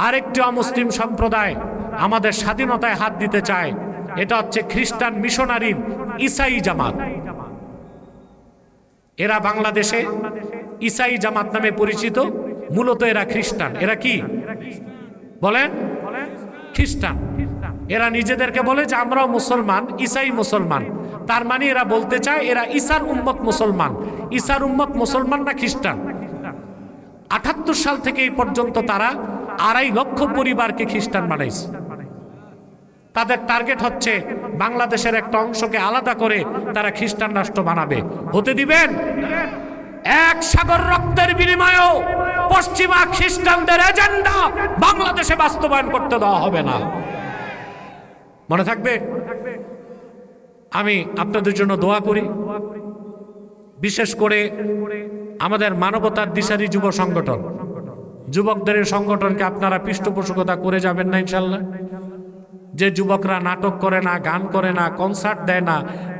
আরেকটি অমুসলিম সম্প্রদায় আমাদের স্বাধীনতায় হাত দিতে চায়, এটা হচ্ছে খ্রিস্টান মিশনারির ঈসাই জামাত। এরা বাংলাদেশে ঈসাই জামাত নামে পরিচিত, মূলত এরা খ্রিস্টান। এরা কি? বলেন খ্রিস্টান। এরা নিজেদেরকে বলে যে আমরাও মুসলমান, ঈসাই মুসলমান। তার মানে এরা বলতে চায় এরা ঈসার উম্মত মুসলমান। ঈসার উম্মত মুসলমান না খ্রিস্টান? ৭৮ সাল থেকে এই পর্যন্ত তারা ২.৫ লক্ষ পরিবারকে খ্রিস্টান বানাইছে। তাদের টার্গেট হচ্ছে বাংলাদেশের একটা অংশকে আলাদা করে তারা খ্রিস্টান রাষ্ট্র বানাবে। হতে দিবেন? এক সাগর রক্তের বিনিময়েও পশ্চিমা খ্রিস্টানদের এজেন্ডা বাংলাদেশে বাস্তবায়ন করতে দেওয়া হবে না। মনে থাকবে? আমি আপনাদের জন্য দোয়া করি, বিশেষ করে আমাদের মানবতার দিশারি যুব সংগঠন, যুবকদের সংগঠনকে আপনারা পৃষ্ঠপোষকতা করে যাবেন না ইনশাল্লাহ। যে যুবকরা নাটক করে না, গান করে না, কনসার্ট দেয় না,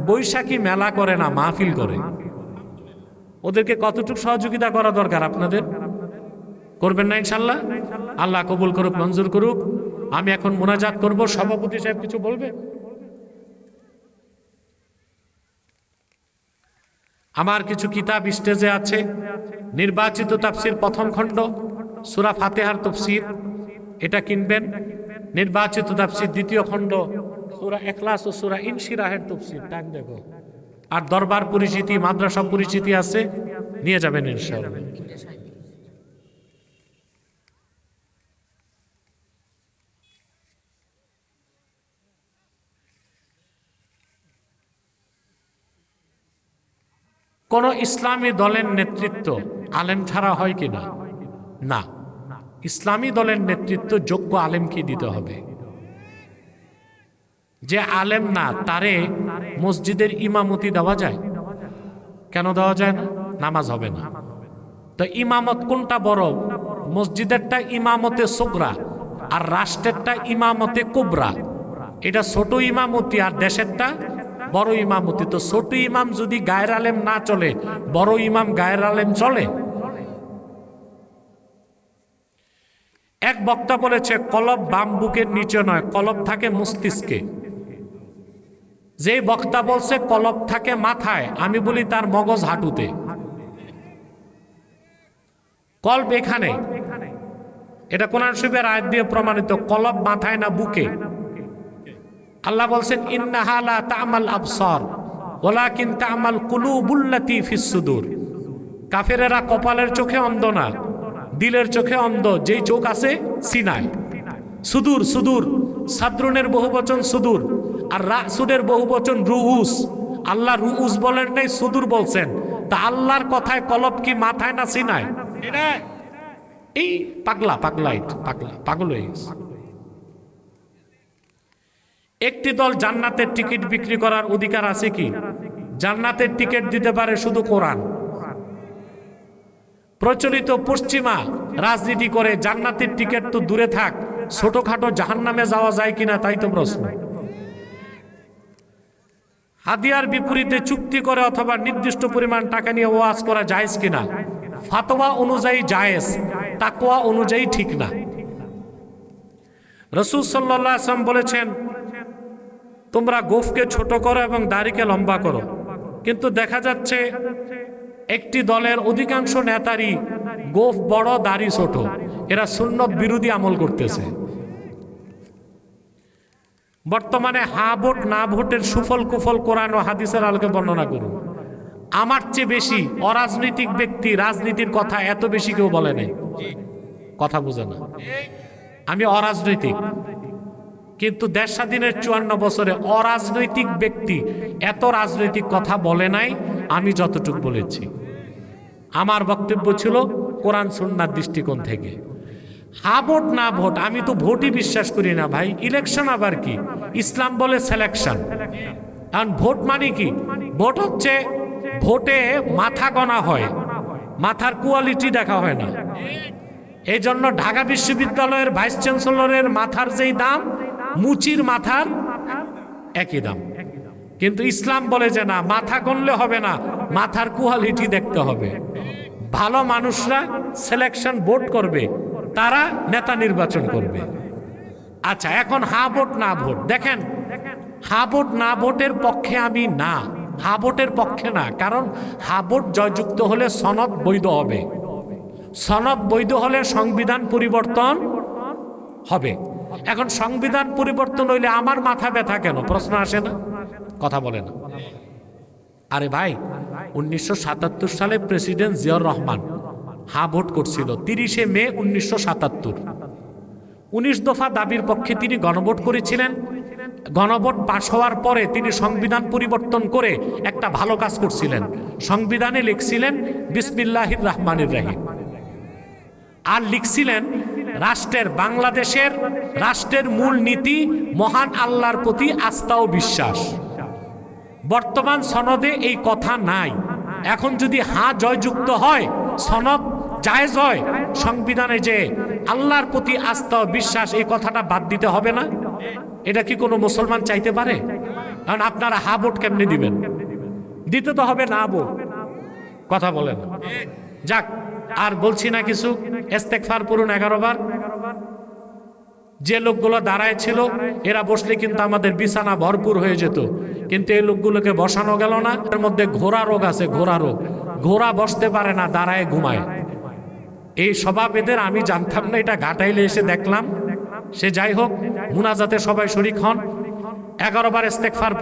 বৈশাখী মেলা করে না, মাহফিল করে, ওদেরকে কতটুকু সহযোগিতা করা দরকার আপনাদের? করবেন না ইনশাল্লাহ? আল্লাহ কবুল করুক, মঞ্জুর করুক। আমি এখন মোনাজাত করব। সভাপতি সাহেব কিছু বলবে? আমার কিছু কিতাব স্টেজে আছে। নির্বাচিত তাফসির প্রথম খণ্ড, সূরা ফাতিহার তাফসির, এটা কিনবেন। নির্বাচিত তাফসির দ্বিতীয় খণ্ড, সূরা ইখলাস ও সূরা ইনশিরাহের তাফসির, টাক দেখো। আর দরবার পরিচিতি, মাদ্রাসা পরিচিতি আছে, নিয়ে যাবেন ইনশাআল্লাহ। কোন ইসলামী দলের নেতৃত্ব আলেম ছাড়া হয় কিনা? না, ইসলামী দলের নেতৃত্ব যোগ্য আলেমকে দিতে হবে। যে আলেম না, তারে মসজিদের ইমামতি দেওয়া যায়? কেন দেওয়া যায় না? নামাজ হবে না। তো ইমামত কোনটা বড়? মসজিদেরটা ইমামতে সুগরা আর রাষ্ট্রেরটা ইমামতে কুবরা। এটা ছোট ইমামতি আর দেশেরটা বড় ইমামতি। তো ছোট ইমাম যদি গায়ের আলেম না চলে, বড় ইমাম গায়ের আলেম চলে? এক বক্তা বলেছে কলব বাম বুকের নিচে নয়, কলব থাকে মস্তিষ্কে। যে বক্তা বলছে কলব থাকে মাথায়, আমি বলি তার মগজ হাঁটুতে। কলব এখানে, এটা কোরআন শরীফের আয়াত দিয়ে প্রমাণিত। কলব মাথায় না বুকে। আল্লাহ বলছেন ইন্নাহা লা তা'মাল আবসার ওয়ালাকিন তা'মাল কুলুবুল্লাতী ফিস সুদূর। কাফেরেরা কপালের চোখে অন্ধ না, দিলের চোখে অন্ধ। যেই চোখ আছে সিনায়। সুদূর, সুদূর সাদরুনের বহুবচন সুদূর, আর রাসুদের বহুবচন রুউস। আল্লাহ রুউস বলেন নাই, সুদূর বলছেন। তা আল্লাহর কথায় কলব কি মাথায় না সিনায়? এই পাগলা পাগল হয়ে গেছে। একটি দল জান্নাতের টিকিট বিক্রি করার অধিকার আছে কি? জান্নাতের টিকিট দিতে পারে শুধু কোরআন। প্রচলিত পশ্চিমা রাজনীতি করে জান্নাতের টিকিট তো দূরে থাক, ছোটখাটো জাহান্নামে যাওয়া যায় কিনা তাই তো প্রশ্ন। হাদিয়ার বিপরীতে চুক্তি করে অথবা নির্দিষ্ট পরিমাণ টাকা নিয়ে ওয়াজ করা জায়েজ কিনা? ফাতোয়া অনুযায়ী জায়েজ, তাকওয়া অনুযায়ী ঠিক না। রাসূল সাল্লাল্লাহু আলাইহি ওয়াসাল্লাম বলেছেন তোমরা গোফকে ছোট করো এবং দাড়িকে লম্বা করো। কিন্তু দেখা যাচ্ছে একটি দলের অধিকাংশ নেতারই গোফ বড়, দাড়ি ছোট। এরা সুন্নত বিরোধী আমল করতেছে। বর্তমানে হা ভোট না ভোটের সুফল কুফল কোরআন ও হাদিসের আলোকে বর্ণনা করুন। আমার চেয়ে বেশি অরাজনৈতিক ব্যক্তি রাজনীতির কথা এত বেশি কেউ বলে নাই। কথা বুঝে না। আমি অরাজনৈতিক, কিন্তু দেশ স্বাধীনের 54 বছরে অরাজনৈতিক ব্যক্তি এত রাজনৈতিক কথা বলে নাই আমি যতটুকু বলেছি। আমার বক্তব্য ছিল কোরআন সুন্নাহর দৃষ্টিকোণ থেকে। হা ভোট না ভোট, আমি তো ভোটই বিশ্বাস করি না ভাই। ইলেকশন আবার কি? ইসলাম বলে সিলেকশন। কারণ ভোট মানে কি? ভোট হচ্ছে ভোটে মাথা গণা হয়, মাথার কোয়ালিটি দেখা হয় না। এই জন্য ঢাকা বিশ্ববিদ্যালয়ের ভাইস চ্যান্সেলরের মাথার যেই দাম, মুচির মাথার একই দাম। কিন্তু ইসলাম বলে যে না, মাথা গণলে হবে না, মাথার কোয়ালিটি দেখতে হবে। ভালো মানুষরা সিলেকশন ভোট করবে, তারা নেতা নির্বাচন করবে। আচ্ছা, এখন হা ভোট না ভোট দেখেন, হা ভোট না ভোটের পক্ষে আমি না, হা ভোটের পক্ষে না। কারণ হা ভোট জয়যুক্ত হলে সনদ বৈধ হবে। সনদ বৈধ হলে সংবিধান পরিবর্তন হবে। এখন সংবিধান পরিবর্তন হইলে আমার মাথা ব্যথা কেন? প্রশ্ন আসে না? কথা বলে না। আরে ভাই, 1977 সালে প্রেসিডেন্ট জিয়াউর রহমান হা ভোট করছিল 30শে মে 1977। 19 দফা দাবির পক্ষে তিনি গণভোট করেছিলেন। গণভোট পাশ হওয়ার পরে তিনি সংবিধান পরিবর্তন করে একটা ভালো কাজ করছিলেন। সংবিধানে লিখছিলেন বিসমিল্লাহির রহমানির রহিম, আর লিখছিলেন রাষ্ট্রের, বাংলাদেশের রাষ্ট্রের মূল নীতি মহান আল্লাহর প্রতি আস্থা ও বিশ্বাস। বর্তমান সনদে এই কথা নাই। এখন যদি হা জয়যুক্ত হয়, সনদ জায়েজ হয়, সংবিধানে যে আল্লাহর প্রতি আস্থা ও বিশ্বাস এই কথাটা বাদ দিতে হবে না? এটা কি কোনো মুসলমান চাইতে পারে? কারণ আপনারা হা ভোট কেমনে দিবেন? দিতে তো হবে না ভোট। কথা বলেন। যাক, আর বলছি না কিছু। ইস্তেগফার পড়ুন 11 বার। যে লোকগুলো দাঁড়ায় ছিল এরা বসলে কিন্তু আমাদের বিছানা ভরপুর হয়ে যেত, কিন্তু এই লোকগুলোকে বসানো গেল না। এর মধ্যে ঘোড়া রোগ আছে, ঘোড়া রোগ। ঘোড়া বসতে পারে না, দাঁড়ায় ঘুমায়। এই স্বভাব এদের, আমি জানতাম না, এটা ঘাটাইলে এসে দেখলাম। সে যাই হোক, মুনাজাতে সবাই শরীক হন। 11 বার ইস্তেগফার